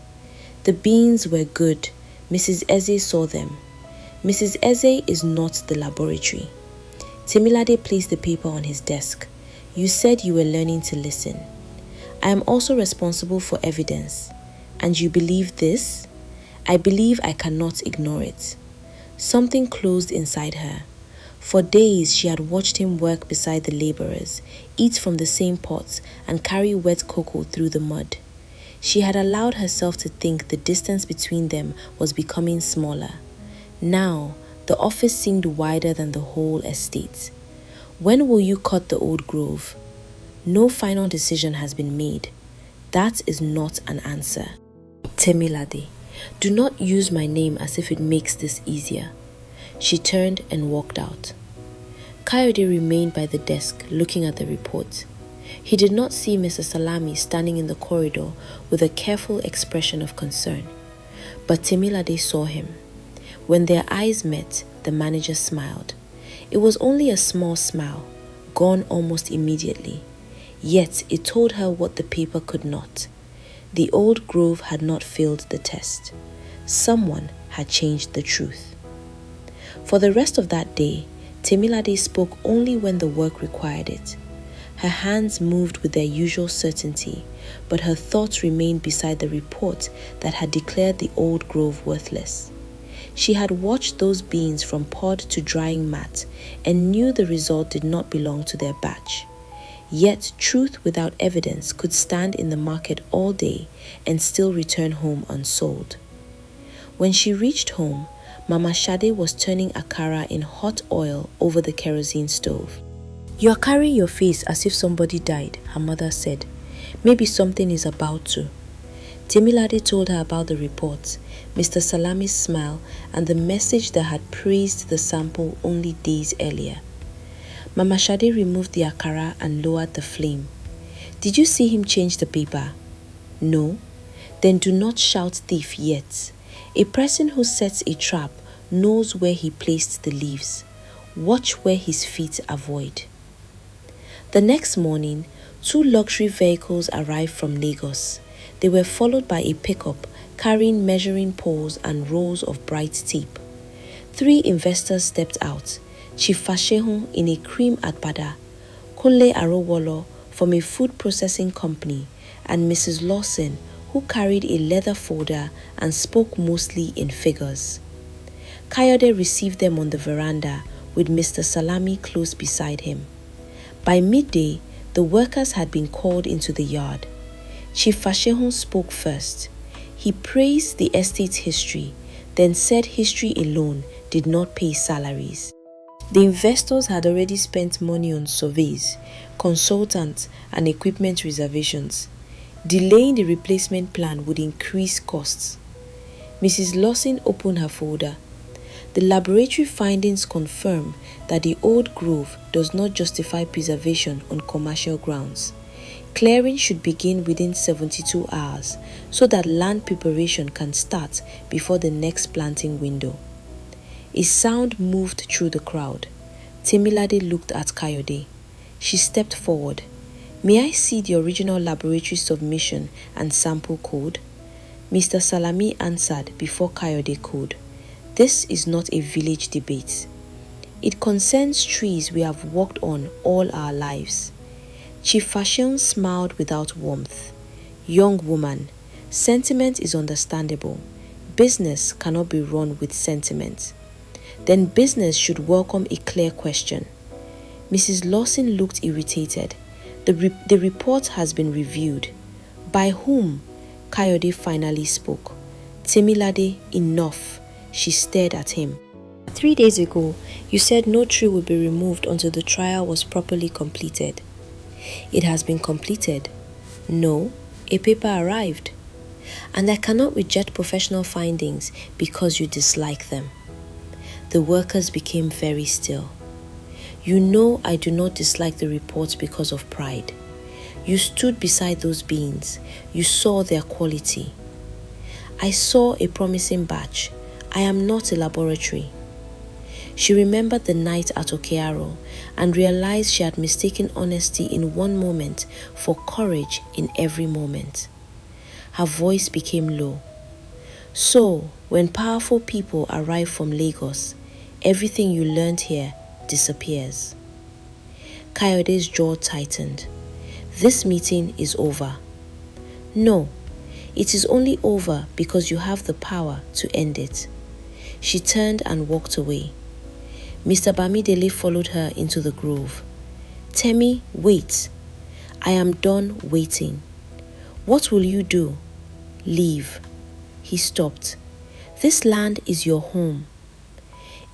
The beans were good. Mrs. Eze saw them. Mrs. Eze is not the laboratory. Temilade placed the paper on his desk. You said you were learning to listen. I am also responsible for evidence. And you believe this? I believe I cannot ignore it. Something closed inside her. For days she had watched him work beside the laborers, eat from the same pots, and carry wet cocoa through the mud. She had allowed herself to think the distance between them was becoming smaller. Now, the office seemed wider than the whole estate. When will you cut the old grove? No final decision has been made. That is not an answer. Temilade, do not use my name as if it makes this easier. She turned and walked out. Kayode remained by the desk looking at the report. He did not see Mr. Salami standing in the corridor with a careful expression of concern. But Temilade saw him. When their eyes met, the manager smiled. It was only a small smile, gone almost immediately. Yet it told her what the paper could not. The old grove had not failed the test. Someone had changed the truth. For the rest of that day, Temilade spoke only when the work required it. Her hands moved with their usual certainty, but her thoughts remained beside the report that had declared the old grove worthless. She had watched those beans from pod to drying mat and knew the result did not belong to their batch. Yet truth without evidence could stand in the market all day and still return home unsold. When she reached home, Mama Shade was turning akara in hot oil over the kerosene stove. You are carrying your face as if somebody died, her mother said. Maybe something is about to. Temilade told her about the report, Mr. Salami's smile, and the message that had praised the sample only days earlier. Mama Shade removed the akara and lowered the flame. Did you see him change the paper? No? Then do not shout thief yet. A person who sets a trap knows where he placed the leaves. Watch where his feet avoid. The next morning, 2 luxury vehicles arrived from Lagos. They were followed by a pickup carrying measuring poles and rolls of bright tape. 3 investors stepped out. Chief Fashehun in a cream agbada, Kunle Arowolo from a food processing company, and Mrs. Lawson, who carried a leather folder and spoke mostly in figures. Kayode received them on the veranda with Mr. Salami close beside him. By midday, the workers had been called into the yard. Chief Fashehun spoke first. He praised the estate's history, then said history alone did not pay salaries. The investors had already spent money on surveys, consultants, and equipment reservations. Delaying the replacement plan would increase costs. Mrs. Lawson opened her folder. The laboratory findings confirm that the old grove does not justify preservation on commercial grounds. Clearing should begin within 72 hours so that land preparation can start before the next planting window. A sound moved through the crowd. Temilade looked at Kayode. She stepped forward. May I see the original laboratory submission and sample code? Mr. Salami answered before Kayode could. This is not a village debate. It concerns trees we have worked on all our lives. Chief Fashion smiled without warmth. Young woman, sentiment is understandable. Business cannot be run with sentiment. Then business should welcome a clear question. Mrs. Lawson looked irritated. The report has been reviewed. By whom? Kayode finally spoke. Temilade, enough. She stared at him. 3 days ago, you said no tree would be removed until the trial was properly completed. It has been completed. No, a paper arrived. And I cannot reject professional findings because you dislike them. The workers became very still. You know I do not dislike the reports because of pride. You stood beside those beings. You saw their quality. I saw a promising batch. I am not a laboratory. She remembered the night at Okearo and realized she had mistaken honesty in one moment for courage in every moment. Her voice became low. So, when powerful people arrive from Lagos, everything you learned here disappears. Kayode's jaw tightened. This meeting is over. No, it is only over because you have the power to end it. She turned and walked away. Mr. Bamidele followed her into the grove. Temi, wait. I am done waiting. What will you do? Leave. He stopped. This land is your home.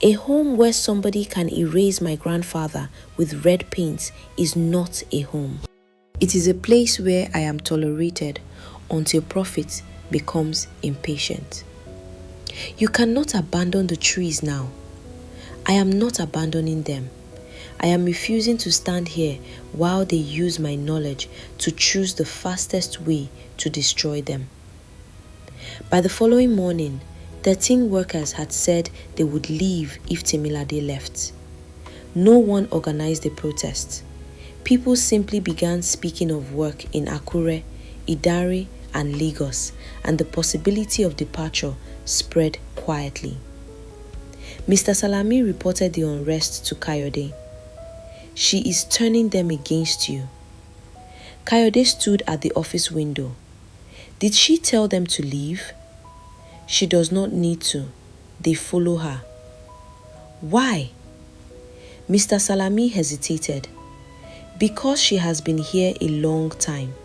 A home where somebody can erase my grandfather with red paint is not a home. It is a place where I am tolerated until profit becomes impatient. You cannot abandon the trees now. I am not abandoning them. I am refusing to stand here while they use my knowledge to choose the fastest way to destroy them. By the following morning, 13 workers had said they would leave if Temilade left. No one organized a protest. People simply began speaking of work in Akure, Idari, and Lagos, and the possibility of departure spread quietly. Mr. Salami reported the unrest to Kayode. She is turning them against you. Kayode stood at the office window. Did she tell them to leave? She does not need to. They follow her. Why? Mr. Salami hesitated. Because she has been here a long time.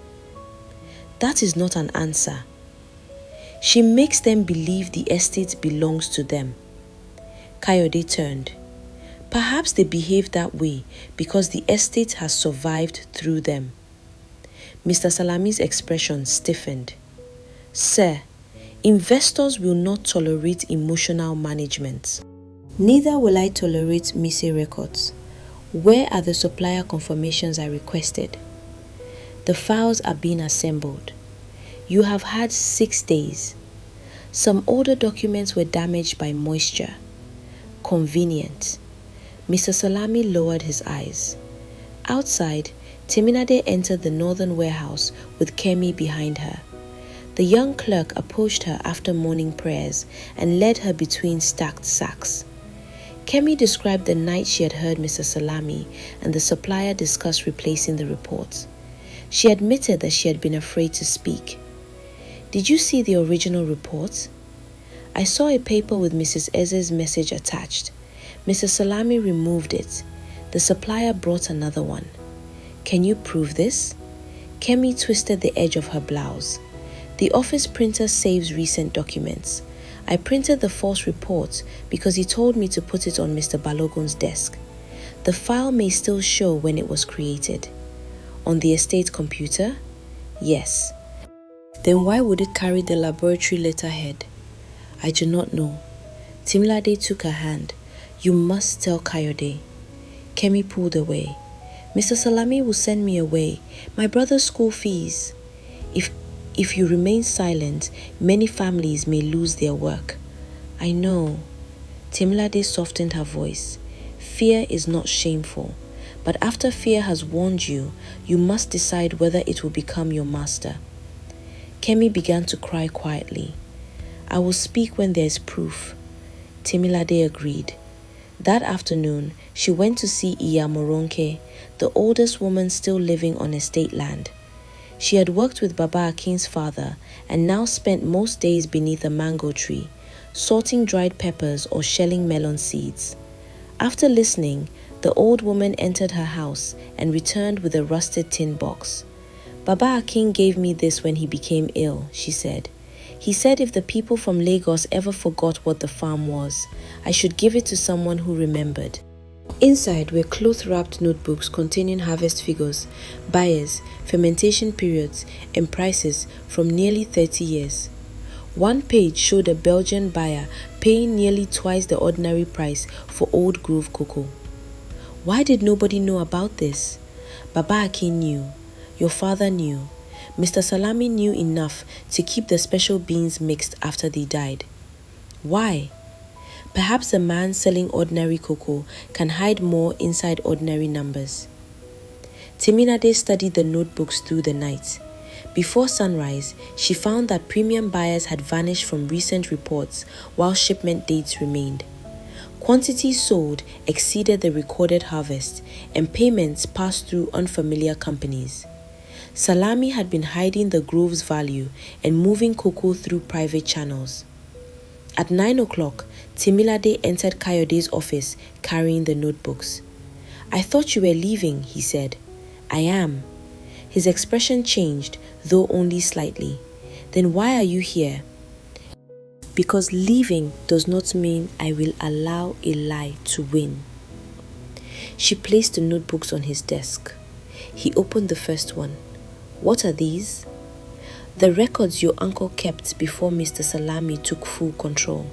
That is not an answer. She makes them believe the estate belongs to them. Kayode turned. Perhaps they behave that way because the estate has survived through them. Mr. Salami's expression stiffened. Sir, investors will not tolerate emotional management. Neither will I tolerate missing records. Where are the supplier confirmations I requested? The files are being assembled. You have had 6 days. Some older documents were damaged by moisture. Convenient. Mr. Salami lowered his eyes. Outside, Temilade entered the northern warehouse with Kemi behind her. The young clerk approached her after morning prayers and led her between stacked sacks. Kemi described the night she had heard Mr. Salami and the supplier discuss replacing the report. She admitted that she had been afraid to speak. Did you see the original report? I saw a paper with Mrs. Eze's message attached. Mr. Salami removed it. The supplier brought another one. Can you prove this? Kemi twisted the edge of her blouse. The office printer saves recent documents. I printed the false report because he told me to put it on Mr. Balogun's desk. The file may still show when it was created. On the estate computer? Yes. Then why would it carry the laboratory letterhead? I do not know. Temilade took her hand. You must tell Kayode. Kemi pulled away. Mr. Salami will send me away. My brother's school fees. If you remain silent, many families may lose their work. I know. Temilade softened her voice. Fear is not shameful. But after fear has warned you, you must decide whether it will become your master. Kemi began to cry quietly. I will speak when there is proof. Temilade agreed. That afternoon, she went to see Iya Moronke, the oldest woman still living on estate land. She had worked with Baba Akin's father and now spent most days beneath a mango tree, sorting dried peppers or shelling melon seeds. After listening, the old woman entered her house and returned with a rusted tin box. Baba Akin gave me this when he became ill, she said. He said if the people from Lagos ever forgot what the farm was, I should give it to someone who remembered. Inside were cloth-wrapped notebooks containing harvest figures, buyers, fermentation periods, and prices from nearly 30 years. One page showed a Belgian buyer paying nearly twice the ordinary price for Old Grove cocoa. Why did nobody know about this? Baba Akin knew. Your father knew. Mr. Salami knew enough to keep the special beans mixed after they died. Why? Perhaps a man selling ordinary cocoa can hide more inside ordinary numbers. Temilade studied the notebooks through the night. Before sunrise, she found that premium buyers had vanished from recent reports while shipment dates remained. Quantities sold exceeded the recorded harvest, and payments passed through unfamiliar companies. Salami had been hiding the grove's value and moving cocoa through private channels. At 9 o'clock, Temilade entered Kayode's office carrying the notebooks. I thought you were leaving, he said. I am. His expression changed, though only slightly. Then why are you here? Because leaving does not mean I will allow a lie to win. She placed the notebooks on his desk. He opened the first one. What are these? The records your uncle kept before Mr. Salami took full control.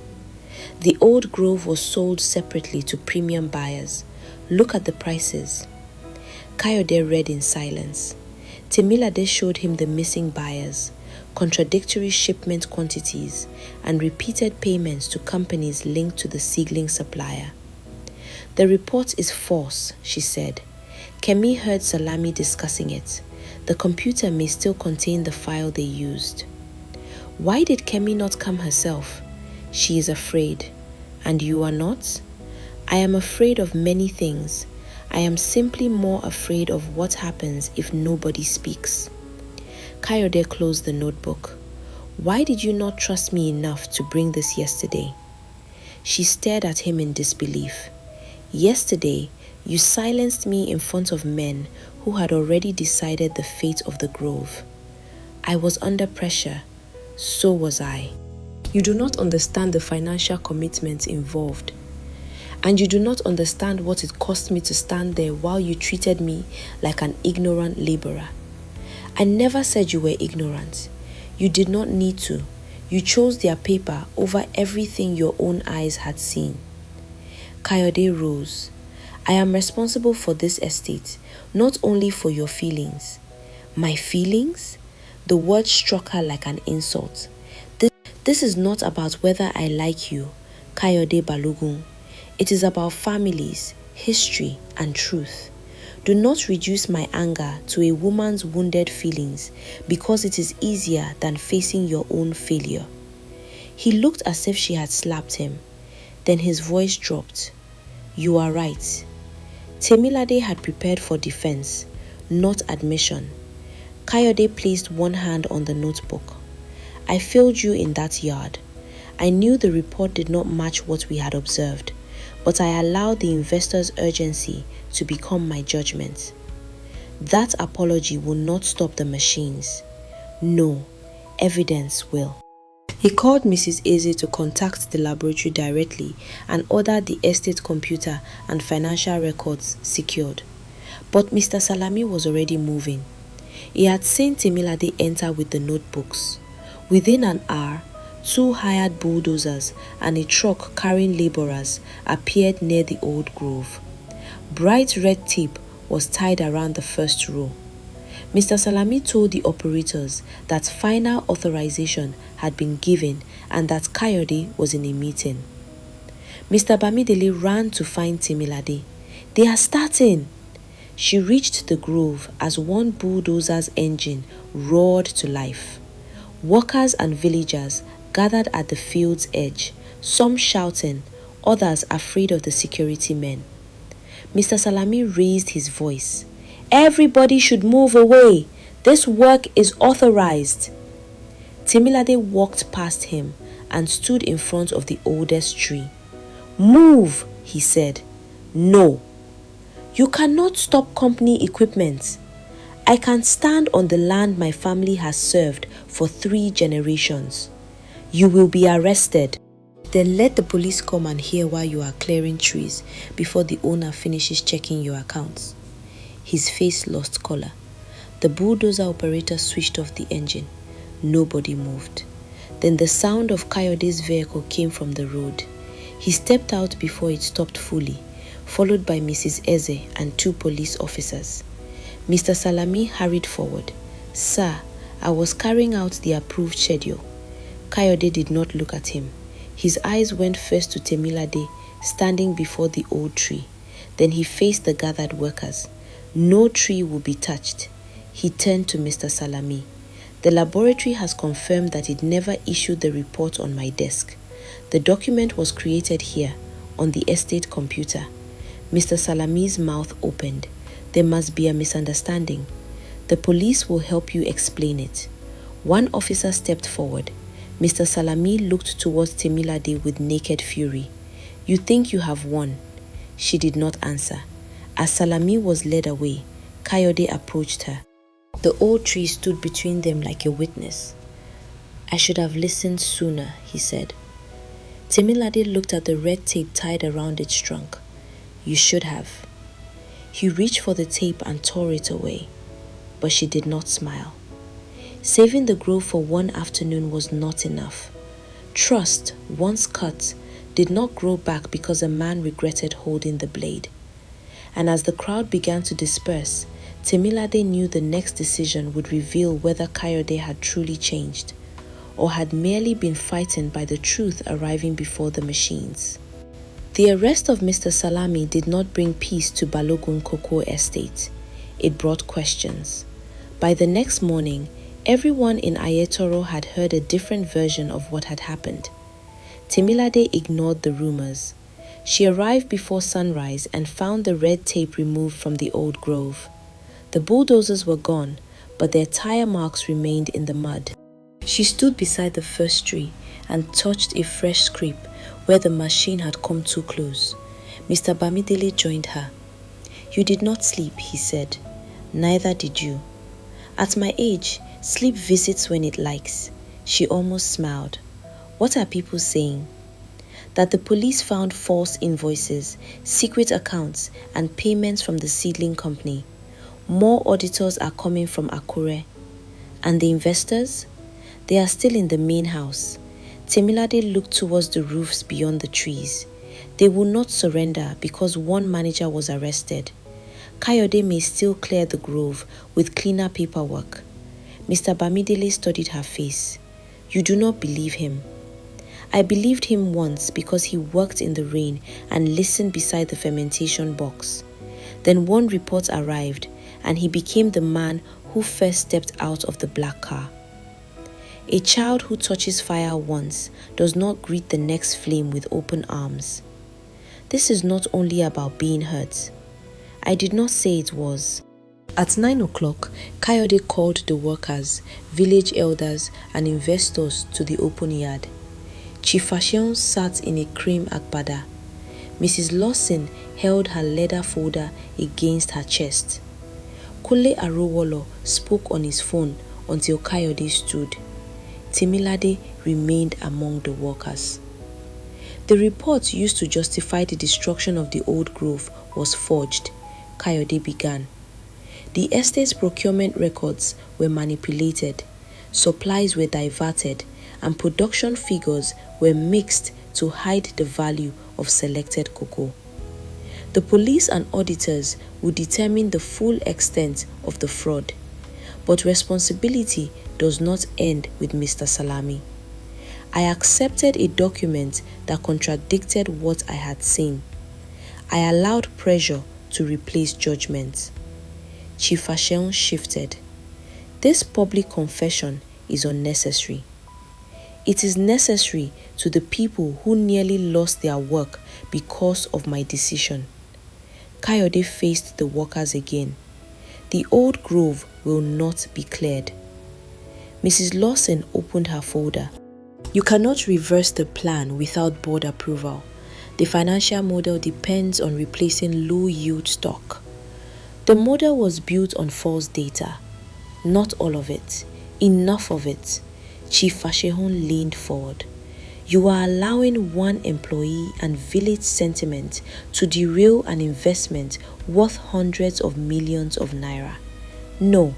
The old grove was sold separately to premium buyers. Look at the prices. Kayode read in silence. Temilade showed him the missing buyers, contradictory shipment quantities, and repeated payments to companies linked to the seedling supplier. The report is false, she said. Kemi heard Salami discussing it. The computer may still contain the file they used. Why did Kemi not come herself? She is afraid. And you are not? I am afraid of many things. I am simply more afraid of what happens if nobody speaks. Kayode closed the notebook. Why did you not trust me enough to bring this yesterday? She stared at him in disbelief. Yesterday, you silenced me in front of men who had already decided the fate of the grove. I was under pressure. So was I. You do not understand the financial commitments involved. And you do not understand what it cost me to stand there while you treated me like an ignorant laborer. I never said you were ignorant. You did not need to. You chose their paper over everything your own eyes had seen. Kayode rose. I am responsible for this estate, not only for your feelings. My feelings? The word struck her like an insult. This is not about whether I like you, Kayode Balogun. It is about families, history, and truth. Do not reduce my anger to a woman's wounded feelings because it is easier than facing your own failure. He looked as if she had slapped him. Then his voice dropped. You are right. Temilade had prepared for defense, not admission. Kayode placed one hand on the notebook. I failed you in that yard. I knew the report did not match what we had observed, but I allowed the investor's urgency to become my judgment. That apology will not stop the machines. No, evidence will. He called Mrs. Eze to contact the laboratory directly and ordered the estate computer and financial records secured. But Mr. Salami was already moving. He had seen Temilade enter with the notebooks. Within an hour, 2 hired bulldozers and a truck carrying laborers appeared near the old grove. Bright red tape was tied around the first row. Mr. Salami told the operators that final authorization had been given and that Kayode was in a meeting. Mr. Bamidele ran to find Temilade. They are starting! She reached the grove as one bulldozer's engine roared to life. Workers and villagers gathered at the field's edge, some shouting, others afraid of the security men. Mr. Salami raised his voice. Everybody should move away. This work is authorized. Temilade walked past him and stood in front of the oldest tree. Move, he said. No. You cannot stop company equipment. I can stand on the land my family has served for 3 generations. You will be arrested. Then let the police come and hear why you are clearing trees before the owner finishes checking your accounts. His face lost color. The bulldozer operator switched off the engine. Nobody moved. Then the sound of Kayode's vehicle came from the road. He stepped out before it stopped fully, followed by Mrs. Eze and 2 police officers. Mr. Salami hurried forward. Sir, I was carrying out the approved schedule. Kayode did not look at him. His eyes went first to Temilade, standing before the old tree. Then he faced the gathered workers. No tree will be touched. He turned to Mr. Salami. The laboratory has confirmed that it never issued the report on my desk. The document was created here, on the estate computer. Mr. Salami's mouth opened. There must be a misunderstanding. The police will help you explain it. One officer stepped forward. Mr. Salami looked towards Temilade with naked fury. You think you have won? She did not answer. As Salami was led away, Kayode approached her. The old tree stood between them like a witness. I should have listened sooner, he said. Temilade looked at the red tape tied around its trunk. You should have. He reached for the tape and tore it away, but she did not smile. Saving the grove for one afternoon was not enough. Trust, once cut, did not grow back because a man regretted holding the blade. And as the crowd began to disperse, Temilade knew the next decision would reveal whether Kayode had truly changed, or had merely been frightened by the truth arriving before the machines. The arrest of Mr. Salami did not bring peace to Balogun Cocoa Estate. It brought questions. By the next morning, everyone in Ayetoro had heard a different version of what had happened. Temilade ignored the rumors. She arrived before sunrise and found the red tape removed from the old grove. The bulldozers were gone, but their tire marks remained in the mud. She stood beside the first tree and touched a fresh scrape where the machine had come too close. Mr. Bamidele joined her. You did not sleep, he said. Neither did you. At my age, sleep visits when it likes. She almost smiled. What are people saying? That the police found false invoices, secret accounts, and payments from the seedling company. More auditors are coming from Akure. And the investors? They are still in the main house. Temilade looked towards the roofs beyond the trees. They will not surrender because one manager was arrested. Kayode may still clear the grove with cleaner paperwork. Mr. Bamidele studied her face. You do not believe him. I believed him once because he worked in the rain and listened beside the fermentation box. Then one report arrived and he became the man who first stepped out of the black car. A child who touches fire once does not greet the next flame with open arms. This is not only about being hurt. I did not say it was. At 9 o'clock, Kayode called the workers, village elders and investors to the open yard. Chief Fashion sat in a cream agbada. Mrs. Lawson held her leather folder against her chest. Kule Arowolo spoke on his phone until Kayode stood. Temilade remained among the workers. The report used to justify the destruction of the old grove was forged, Kayode began. The estate's procurement records were manipulated, supplies were diverted, and production figures were mixed to hide the value of selected cocoa. The police and auditors would determine the full extent of the fraud, but responsibility does not end with Mr. Salami. I accepted a document that contradicted what I had seen. I allowed pressure to replace judgment. Chief Fashion shifted. This public confession is unnecessary. It is necessary to the people who nearly lost their work because of my decision. Kayode faced the workers again. The old grove will not be cleared. Mrs. Lawson opened her folder. You cannot reverse the plan without board approval. The financial model depends on replacing low-yield stock. The model was built on false data. Not all of it. Enough of it. Chief Fashion leaned forward. You are allowing one employee and village sentiment to derail an investment worth hundreds of millions of naira. No,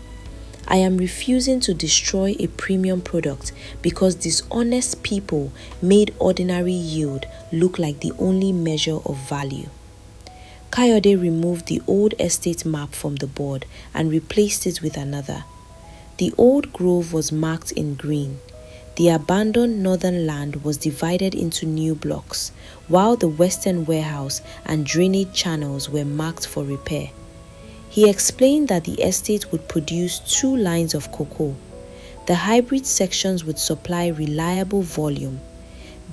I am refusing to destroy a premium product because dishonest people made ordinary yield look like the only measure of value. Kayode removed the old estate map from the board and replaced it with another. The old grove was marked in green. The abandoned northern land was divided into new blocks, while the western warehouse and drainage channels were marked for repair. He explained that the estate would produce 2 lines of cocoa. The hybrid sections would supply reliable volume.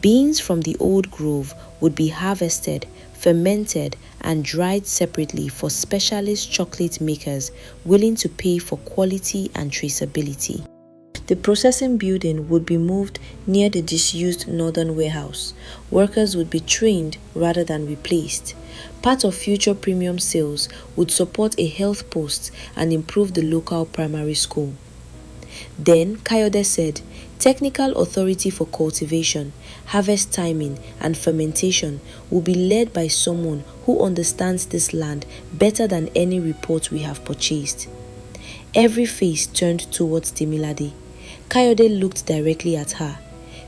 Beans from the old grove would be harvested, fermented, and dried separately for specialist chocolate makers willing to pay for quality and traceability. The processing building would be moved near the disused northern warehouse. Workers would be trained rather than replaced. Part of future premium sales would support a health post and improve the local primary school. Then Kayode said, technical authority for cultivation, harvest timing, and fermentation will be led by someone who understands this land better than any report we have purchased. Every face turned towards Temilade. Kayode looked directly at her.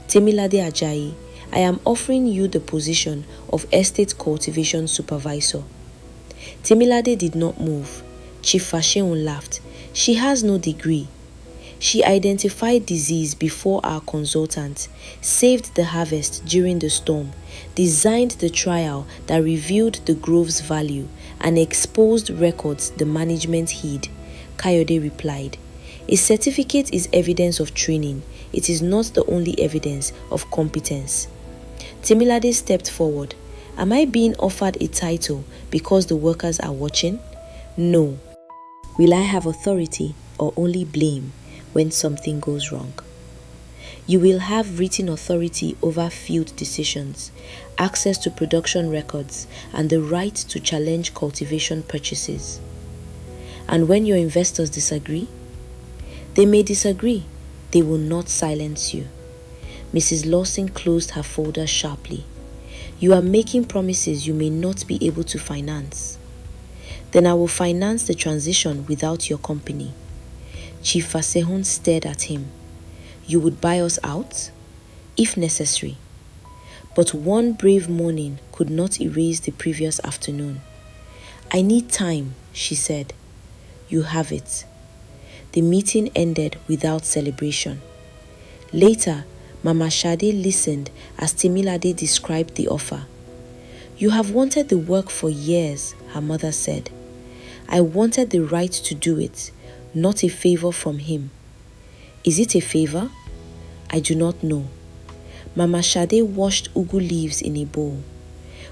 Temilade Ajayi, I am offering you the position of estate cultivation supervisor. Temilade did not move. Chief Fashion laughed. She has no degree. She identified disease before our consultant, saved the harvest during the storm, designed the trial that revealed the grove's value, and exposed records the management hid. Kayode replied, a certificate is evidence of training. It is not the only evidence of competence. Temilade stepped forward. Am I being offered a title because the workers are watching? No. Will I have authority or only blame when something goes wrong? You will have written authority over field decisions, access to production records, and the right to challenge cultivation purchases. And when your investors disagree, they may disagree. They will not silence you. Mrs. Lawson closed her folder sharply. You are making promises you may not be able to finance. Then I will finance the transition without your company. Chief Fasehun stared at him. You would buy us out? If necessary. But one brave morning could not erase the previous afternoon. I need time, she said. You have it. The meeting ended without celebration. Later, Mama Shade listened as Temilade described the offer. You have wanted the work for years, her mother said. I wanted the right to do it, not a favor from him. Is it a favor? I do not know. Mama Shade washed ugu leaves in a bowl.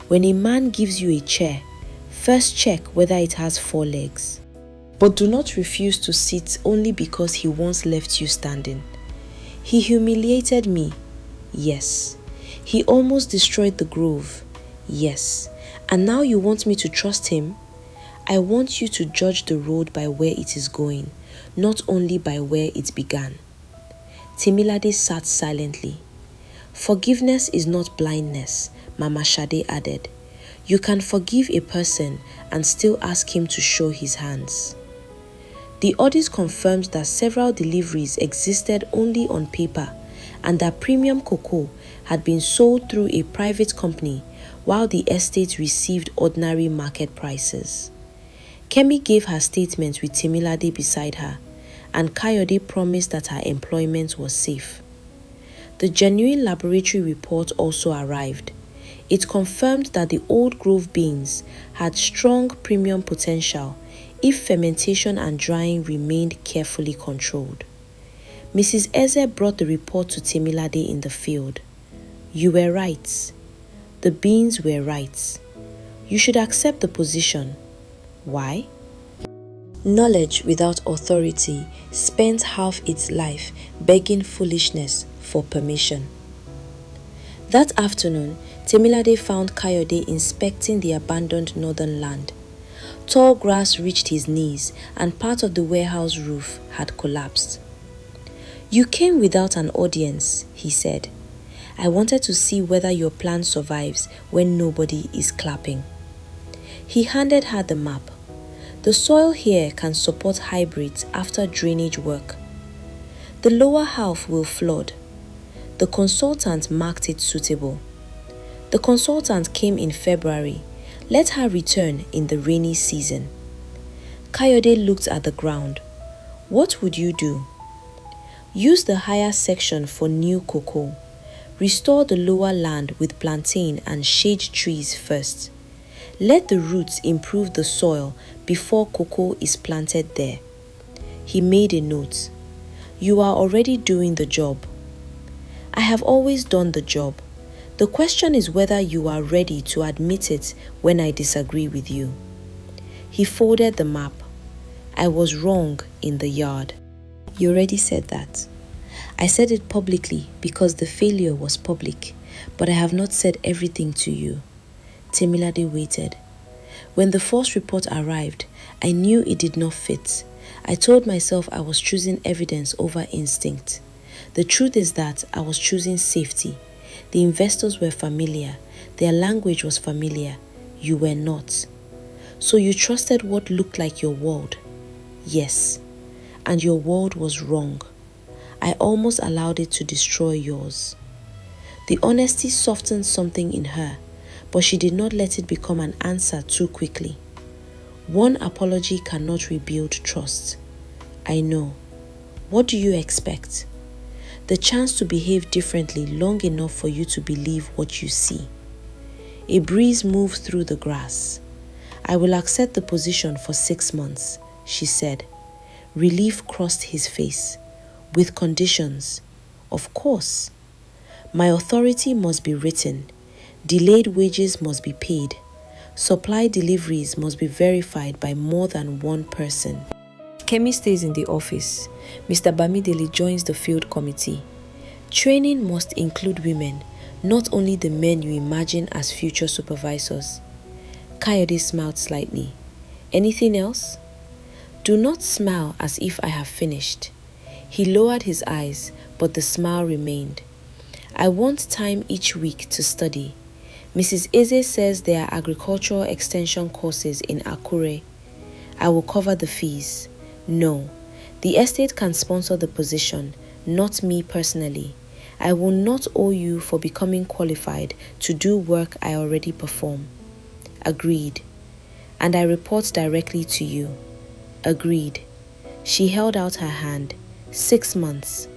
When a man gives you a chair, first check whether it has 4 legs. But do not refuse to sit only because he once left you standing. He humiliated me. Yes. He almost destroyed the grove. Yes. And now you want me to trust him? I want you to judge the road by where it is going, not only by where it began. Temilade sat silently. Forgiveness is not blindness, Mama Shade added. You can forgive a person and still ask him to show his hands. The audit confirmed that several deliveries existed only on paper and that premium cocoa had been sold through a private company while the estate received ordinary market prices. Kemi gave her statement with Temilade beside her, and Kayode promised that her employment was safe. The genuine laboratory report also arrived. It confirmed that the old grove beans had strong premium potential if fermentation and drying remained carefully controlled. Mrs. Eze brought the report to Temilade in the field. You were right. The beans were right. You should accept the position. Why? Knowledge without authority spends half its life begging foolishness for permission. That afternoon, Temilade found Kayode inspecting the abandoned northern land. Tall grass reached his knees and part of the warehouse roof had collapsed. You came without an audience, he said. I wanted to see whether your plan survives when nobody is clapping. He handed her the map. The soil here can support hybrids after drainage work. The lower half will flood. The consultant marked it suitable. The consultant came in February. Let her return in the rainy season. Kayode looked at the ground. What would you do? Use the higher section for new cocoa. Restore the lower land with plantain and shade trees first. Let the roots improve the soil before cocoa is planted there. He made a note. You are already doing the job. I have always done the job. The question is whether you are ready to admit it when I disagree with you. He folded the map. I was wrong in the yard. You already said that. I said it publicly because the failure was public, but I have not said everything to you. Temilade waited. When the first report arrived, I knew it did not fit. I told myself I was choosing evidence over instinct. The truth is that I was choosing safety. The investors were familiar. Their language was familiar. You were not. So you trusted what looked like your world. Yes. And your world was wrong. I almost allowed it to destroy yours. The honesty softened something in her, but she did not let it become an answer too quickly. One apology cannot rebuild trust. I know. What do you expect? The chance to behave differently long enough for you to believe what you see. A breeze moved through the grass. I will accept the position for 6 months, she said. Relief crossed his face. With conditions. Of course. My authority must be written. Delayed wages must be paid. Supply deliveries must be verified by more than one person. Kemi stays in the office. Mr. Bamidele joins the field committee. Training must include women, not only the men you imagine as future supervisors. Kayode smiled slightly. Anything else? Do not smile as if I have finished. He lowered his eyes, but the smile remained. I want time each week to study. Mrs. Eze says there are agricultural extension courses in Akure. I will cover the fees. No, the estate can sponsor the position, not me personally. I will not owe you for becoming qualified to do work I already perform. Agreed. And I report directly to you. Agreed. She held out her hand. 6 months.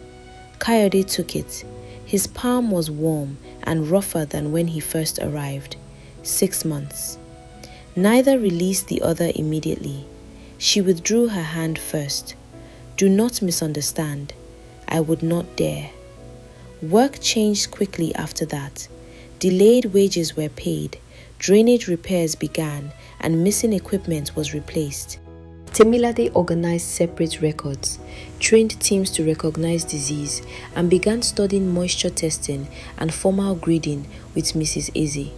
Kayode took it. His palm was warm and rougher than when he first arrived. 6 months. Neither released the other immediately. She withdrew her hand first. Do not misunderstand. I would not dare. Work changed quickly after that. Delayed wages were paid, drainage repairs began, and missing equipment was replaced. Temilade organized separate records, trained teams to recognize disease, and began studying moisture testing and formal grading with Mrs. Eze.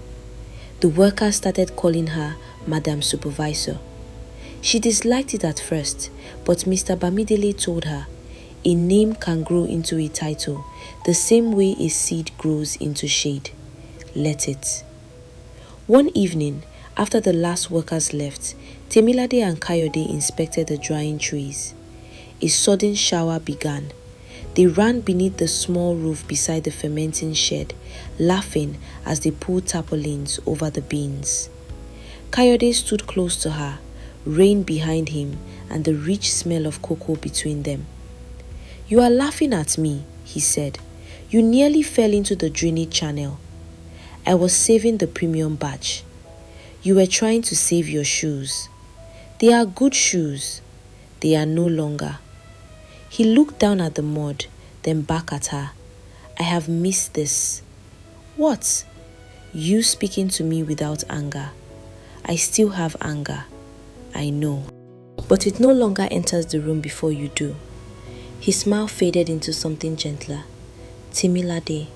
The workers started calling her Madam Supervisor. She disliked it at first, but Mr. Bamidele told her, a name can grow into a title, the same way a seed grows into shade. Let it. One evening, after the last workers left, Temilade and Kayode inspected the drying trees. A sudden shower began. They ran beneath the small roof beside the fermenting shed, laughing as they pulled tarpaulins over the beans. Kayode stood close to her, rain behind him and the rich smell of cocoa between them. You are laughing at me, he said. You nearly fell into the drainage channel. I was saving the premium batch. You were trying to save your shoes. They are good shoes. They are no longer. He looked down at the mud, then back at her. I have missed this. What? You speaking to me without anger. I still have anger. I know. But it no longer enters the room before you do. His smile faded into something gentler. Temilade.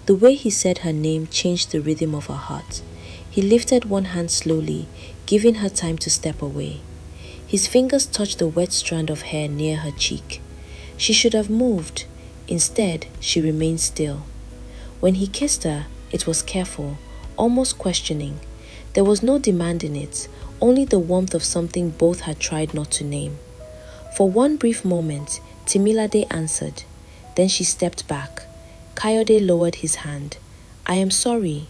The way he said her name changed the rhythm of her heart. He lifted one hand slowly, giving her time to step away. His fingers touched the wet strand of hair near her cheek. She should have moved. Instead, she remained still. When he kissed her, it was careful, almost questioning. There was no demand in it, only the warmth of something both had tried not to name. For one brief moment, Temilade answered. Then she stepped back. Kayode lowered his hand. I am sorry.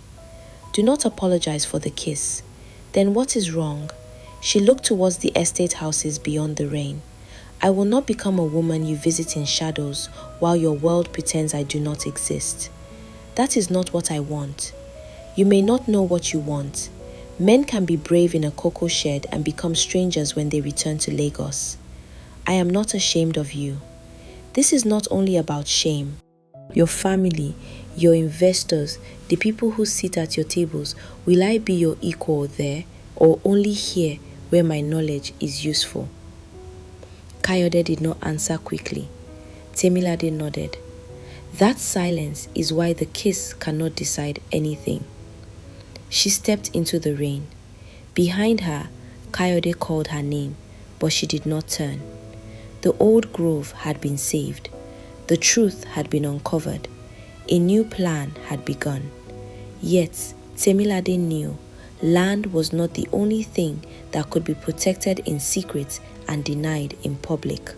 Do not apologize for the kiss. Then what is wrong? She looked towards the estate houses beyond the rain. I will not become a woman you visit in shadows while your world pretends I do not exist. That is not what I want. You may not know what you want. Men can be brave in a cocoa shed and become strangers when they return to Lagos. I am not ashamed of you. This is not only about shame. Your family, your investors, the people who sit at your tables, will I be your equal there or only here where my knowledge is useful? Kayode did not answer quickly. Temilade nodded. That silence is why the kiss cannot decide anything. She stepped into the rain. Behind her, Kayode called her name, but she did not turn. The old grove had been saved. The truth had been uncovered. A new plan had begun. Yet, Temilade knew land was not the only thing that could be protected in secret and denied in public.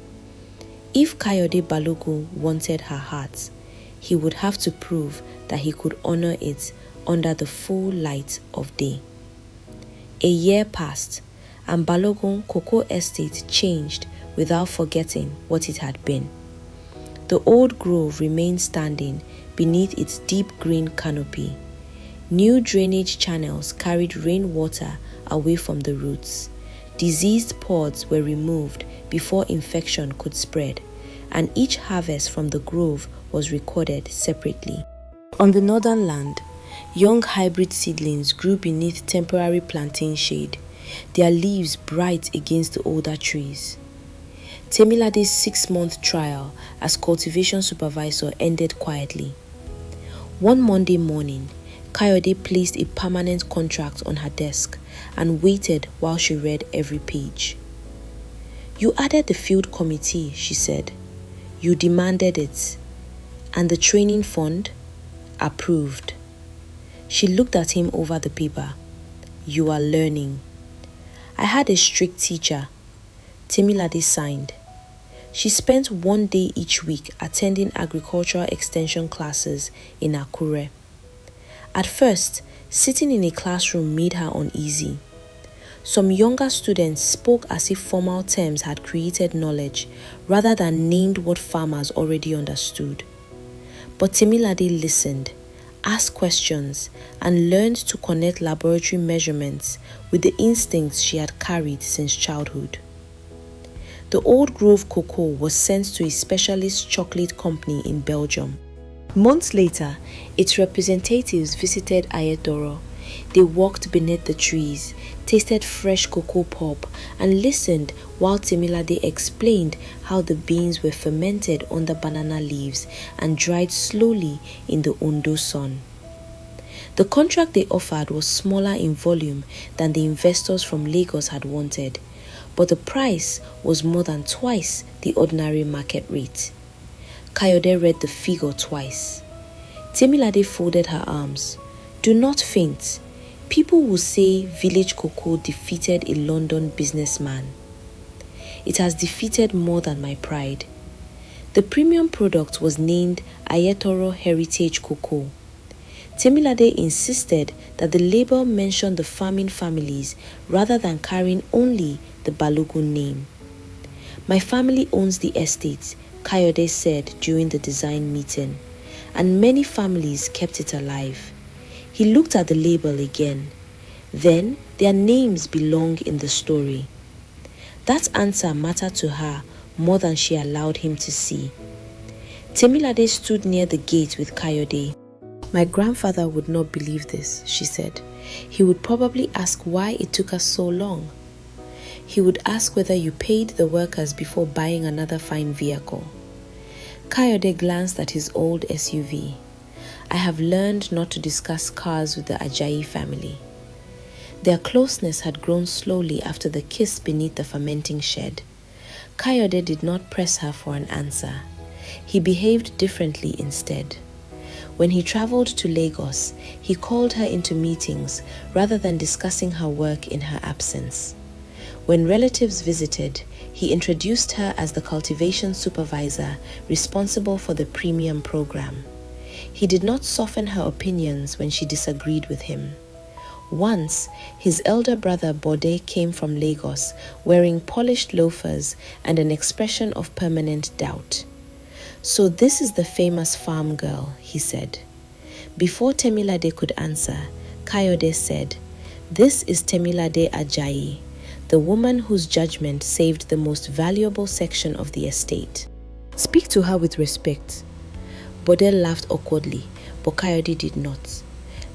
If Kayode Balogun wanted her heart, he would have to prove that he could honor it under the full light of day. A year passed, and Balogun Cocoa Estate changed without forgetting what it had been. The old grove remained standing beneath its deep green canopy. New drainage channels carried rainwater away from the roots. Diseased pods were removed before infection could spread, and each harvest from the grove was recorded separately. On the northern land, young hybrid seedlings grew beneath temporary plantain shade, their leaves bright against the older trees. Temilade's 6-month trial as cultivation supervisor ended quietly. One Monday morning, Kayode placed a permanent contract on her desk and waited while she read every page. You added the field committee, she said. You demanded it. And the training fund? Approved. She looked at him over the paper. You are learning. I had a strict teacher. Temilade signed. She spent one day each week attending agricultural extension classes in Akure. At first, sitting in a classroom made her uneasy. Some younger students spoke as if formal terms had created knowledge rather than named what farmers already understood. But Temilade listened, asked questions, and learned to connect laboratory measurements with the instincts she had carried since childhood. The Old Grove cocoa was sent to a specialist chocolate company in Belgium. Months later, its representatives visited Ayetoro. They walked beneath the trees, tasted fresh cocoa pulp, and listened while Temilade explained how the beans were fermented under banana leaves and dried slowly in the Ondo sun. The contract they offered was smaller in volume than the investors from Lagos had wanted, but the price was more than twice the ordinary market rate. Kayode read the figure twice. Temilade folded her arms. Do not faint. People will say village cocoa defeated a London businessman. It has defeated more than my pride. The premium product was named Ayetoro Heritage Cocoa. Temilade insisted that the label mentioned the farming families rather than carrying only the Balogun name. My family owns the estate, Kayode said during the design meeting, and many families kept it alive. He looked at the label again. Then their names belong in the story. That answer mattered to her more than she allowed him to see. Temilade stood near the gate with Kayode. My grandfather would not believe this, she said. He would probably ask why it took us so long. He would ask whether you paid the workers before buying another fine vehicle. Kayode glanced at his old SUV. I have learned not to discuss cars with the Ajayi family. Their closeness had grown slowly after the kiss beneath the fermenting shed. Kayode did not press her for an answer. He behaved differently instead. When he traveled to Lagos, he called her into meetings rather than discussing her work in her absence. When relatives visited, he introduced her as the cultivation supervisor responsible for the premium program. He did not soften her opinions when she disagreed with him. Once, his elder brother Bode came from Lagos wearing polished loafers and an expression of permanent doubt. So this is the famous farm girl, he said. Before Temilade could answer, Kayode said, This is Temilade Ajayi, the woman whose judgment saved the most valuable section of the estate. Speak to her with respect. Bode laughed awkwardly, but Kayode did not.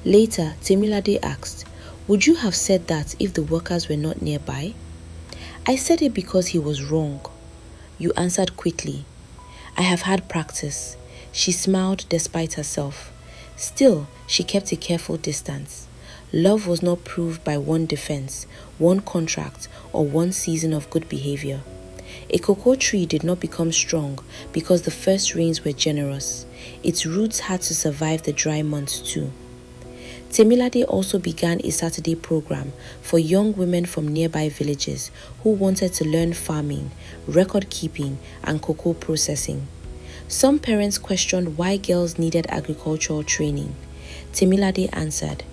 Later, Temilade asked, Would you have said that if the workers were not nearby? I said it because he was wrong. You answered quickly. I have had practice. She smiled despite herself. Still, she kept a careful distance. Love was not proved by one defense, one contract, or one season of good behavior. A cocoa tree did not become strong because the first rains were generous. Its roots had to survive the dry months too. Temilade also began a Saturday program for young women from nearby villages who wanted to learn farming, record keeping, and cocoa processing. Some parents questioned why girls needed agricultural training. Temilade answered,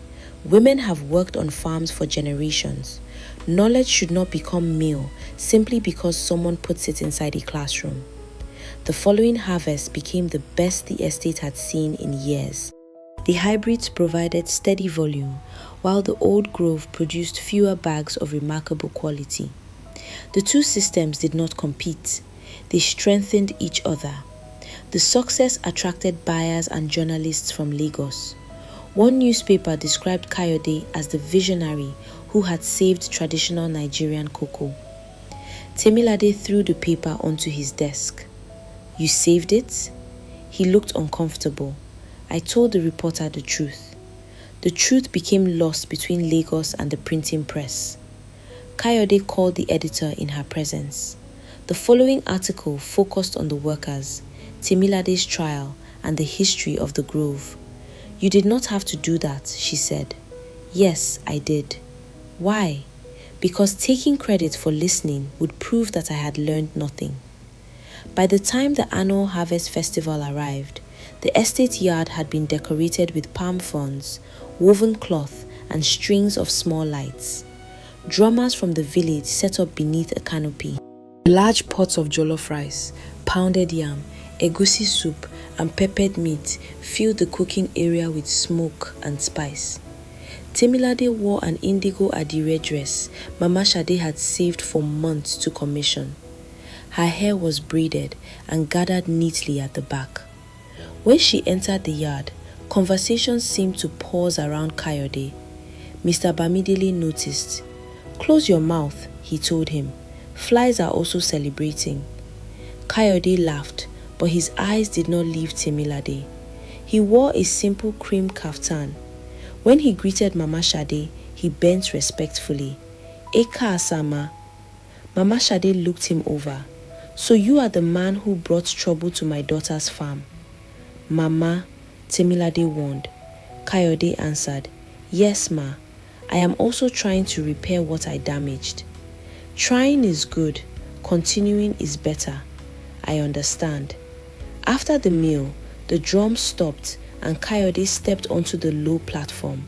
Women have worked on farms for generations. Knowledge should not become male simply because someone puts it inside a classroom. The following harvest became the best the estate had seen in years. The hybrids provided steady volume, while the old grove produced fewer bags of remarkable quality. The two systems did not compete. They strengthened each other. The success attracted buyers and journalists from Lagos. One newspaper described Kayode as the visionary who had saved traditional Nigerian cocoa. Temilade threw the paper onto his desk. You saved it? He looked uncomfortable. I told the reporter the truth. The truth became lost between Lagos and the printing press. Kayode called the editor in her presence. The following article focused on the workers, Temilade's trial, and the history of the grove. You did not have to do that, she said. Yes, I did. Why? Because taking credit for listening would prove that I had learned nothing. By the time the annual harvest festival arrived, the estate yard had been decorated with palm fronds, woven cloth, and strings of small lights. Drummers from the village set up beneath a canopy. Large pots of jollof rice, pounded yam, egusi soup, and peppered meat filled the cooking area with smoke and spice. Temilade wore an indigo adire dress Mama Sade had saved for months to commission. Her hair was braided and gathered neatly at the back. When she entered the yard, conversations seemed to pause around Kayode. Mr. Bamidele noticed. "Close your mouth," he told him. "Flies are also celebrating." Kayode laughed, but his eyes did not leave Temilade. He wore a simple cream kaftan. When he greeted Mama Sade, he bent respectfully. "Eka Asama." Mama Sade looked him over. "So you are the man who brought trouble to my daughter's farm?" "Mama," Temilade warned. Kayode answered, "Yes, ma. I am also trying to repair what I damaged." "Trying is good. Continuing is better. I understand." After the meal, the drum stopped and Kayode stepped onto the low platform.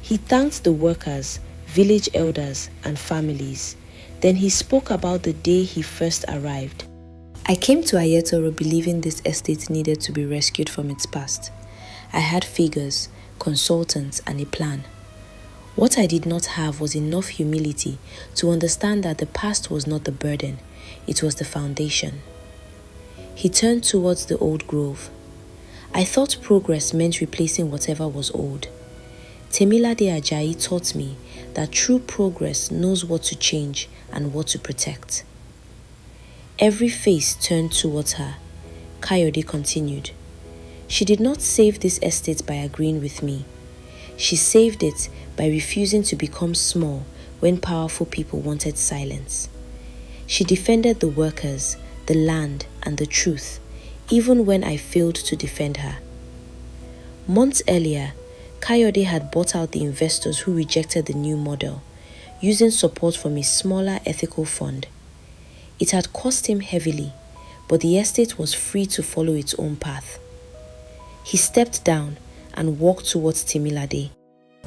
He thanked the workers, village elders, and families. Then he spoke about the day he first arrived. "I came to Ayetoro believing this estate needed to be rescued from its past. I had figures, consultants, and a plan. What I did not have was enough humility to understand that the past was not the burden, it was the foundation." He turned towards the old grove. "I thought progress meant replacing whatever was old. Temilade Ajayi taught me that true progress knows what to change and what to protect." Every face turned towards her. Kayode continued. "She did not save this estate by agreeing with me. She saved it by refusing to become small when powerful people wanted silence. She defended the workers, the land, and the truth, even when I failed to defend her." Months earlier, Kayode had bought out the investors who rejected the new model, using support from a smaller ethical fund. It had cost him heavily, but the estate was free to follow its own path. He stepped down and walked towards Temilade.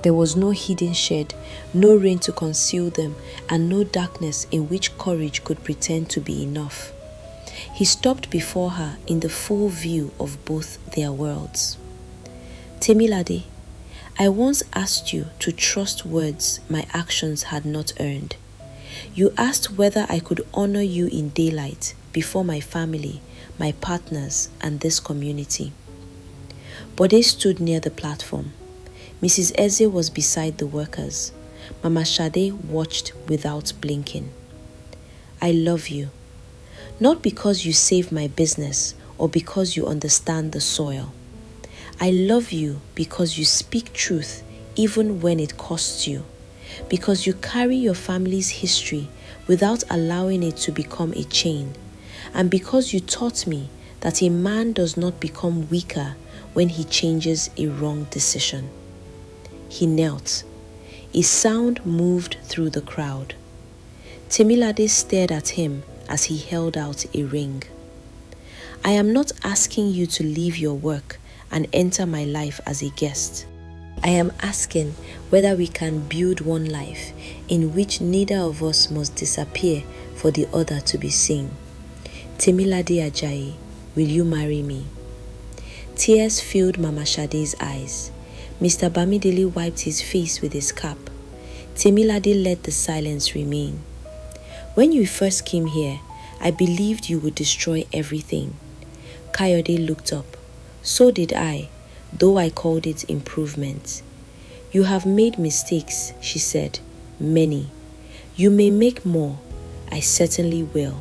There was no hidden shed, no rain to conceal them, and no darkness in which courage could pretend to be enough. He stopped before her in the full view of both their worlds. "Temilade, I once asked you to trust words my actions had not earned. You asked whether I could honor you in daylight before my family, my partners, and this community." Bode stood near the platform. Mrs. Eze was beside the workers. Mama Sade watched without blinking. "I love you. Not because you save my business or because you understand the soil. I love you because you speak truth even when it costs you, because you carry your family's history without allowing it to become a chain, and because you taught me that a man does not become weaker when he changes a wrong decision." He knelt. A sound moved through the crowd. Temilade stared at him as he held out a ring. "I am not asking you to leave your work and enter my life as a guest. I am asking whether we can build one life in which neither of us must disappear for the other to be seen. Temilade Ajayi, will you marry me?" Tears filled Mama Sade's eyes. Mr. Bamidele wiped his face with his cap. Temilade let the silence remain. "When you first came here, I believed you would destroy everything." Kayode looked up. "So did I, though I called it improvement." "You have made mistakes," she said. "Many. You may make more. I certainly will.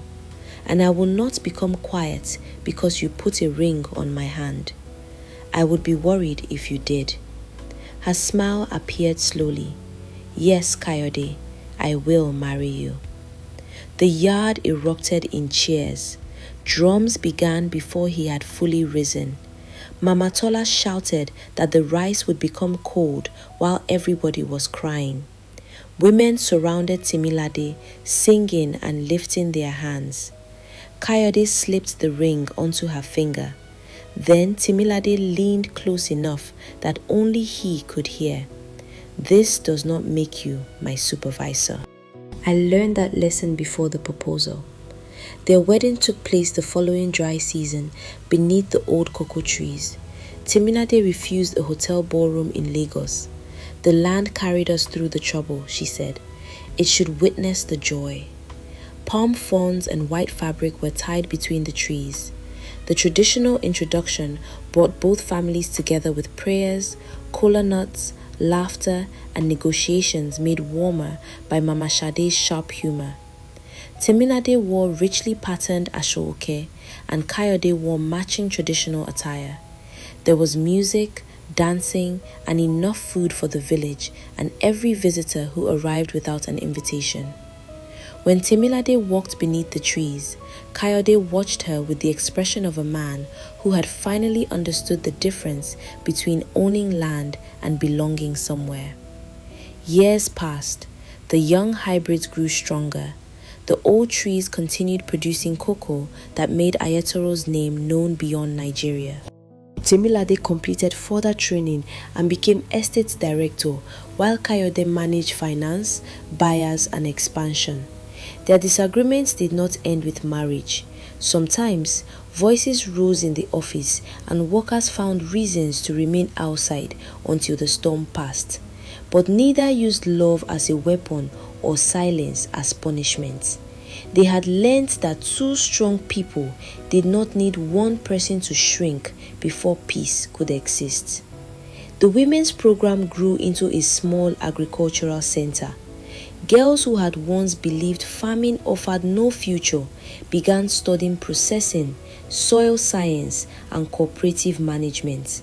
And I will not become quiet because you put a ring on my hand. I would be worried if you did." Her smile appeared slowly. "Yes, Kayode, I will marry you." The yard erupted in cheers. Drums began before he had fully risen. Mama Tola shouted that the rice would become cold while everybody was crying. Women surrounded Temilade, singing and lifting their hands. Kayode slipped the ring onto her finger. Then Temilade leaned close enough that only he could hear. "This does not make you my supervisor." I learned that lesson before the proposal. Their wedding took place the following dry season beneath the old cocoa trees. Temilade refused a hotel ballroom in Lagos. "The land carried us through the trouble," she said. "It should witness the joy." Palm fronds and white fabric were tied between the trees. The traditional introduction brought both families together with prayers, kola nuts, laughter, and negotiations made warmer by Mama Sade's sharp humor. Temilade wore richly patterned ashoke, and Kayode wore matching traditional attire. There was music, dancing, and enough food for the village and every visitor who arrived without an invitation. When Temilade walked beneath the trees, Kayode watched her with the expression of a man who had finally understood the difference between owning land and belonging somewhere. Years passed. The young hybrids grew stronger. The old trees continued producing cocoa that made Ayetoro's name known beyond Nigeria. Temilade completed further training and became estate director, while Kayode managed finance, buyers, and expansion. Their disagreements did not end with marriage. Sometimes, voices rose in the office and workers found reasons to remain outside until the storm passed. But neither used love as a weapon or silence as punishment. They had learned that two strong people did not need one person to shrink before peace could exist. The women's program grew into a small agricultural center. Girls who had once believed farming offered no future began studying processing, soil science, and cooperative management.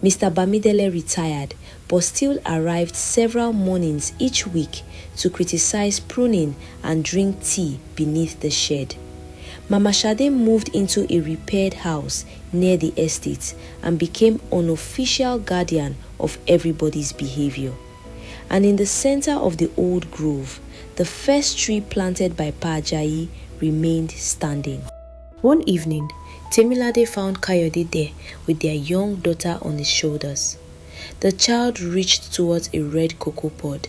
Mr. Bamidele retired, but still arrived several mornings each week to criticize pruning and drink tea beneath the shed. Mama Sade moved into a repaired house near the estate and became unofficial guardian of everybody's behavior. And in the center of the old grove, the first tree planted by Pa Ajayi remained standing. One evening, Temilade found Kayode there with their young daughter on his shoulders. The child reached towards a red cocoa pod.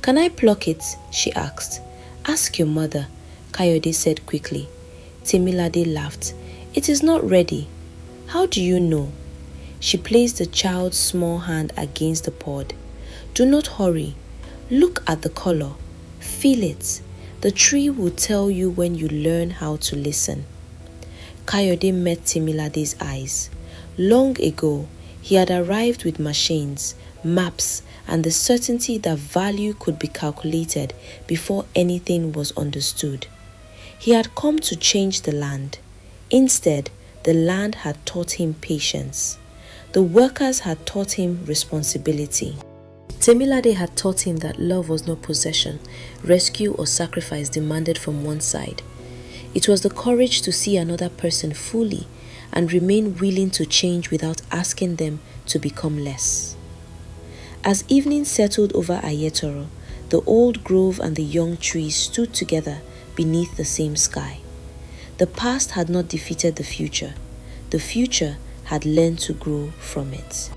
"Can I pluck it?" she asked. "Ask your mother," Kayode said quickly. Temilade laughed. "It is not ready." "How do you know?" She placed the child's small hand against the pod. "Do not hurry. Look at the color. Feel it. The tree will tell you when you learn how to listen." Kayode met Temilade's eyes. Long ago, he had arrived with machines, maps, and the certainty that value could be calculated before anything was understood. He had come to change the land. Instead, the land had taught him patience. The workers had taught him responsibility. Temilade had taught him that love was not possession, rescue, or sacrifice demanded from one side. It was the courage to see another person fully and remain willing to change without asking them to become less. As evening settled over Ayetoro, the old grove and the young trees stood together beneath the same sky. The past had not defeated the future. The future had learned to grow from it.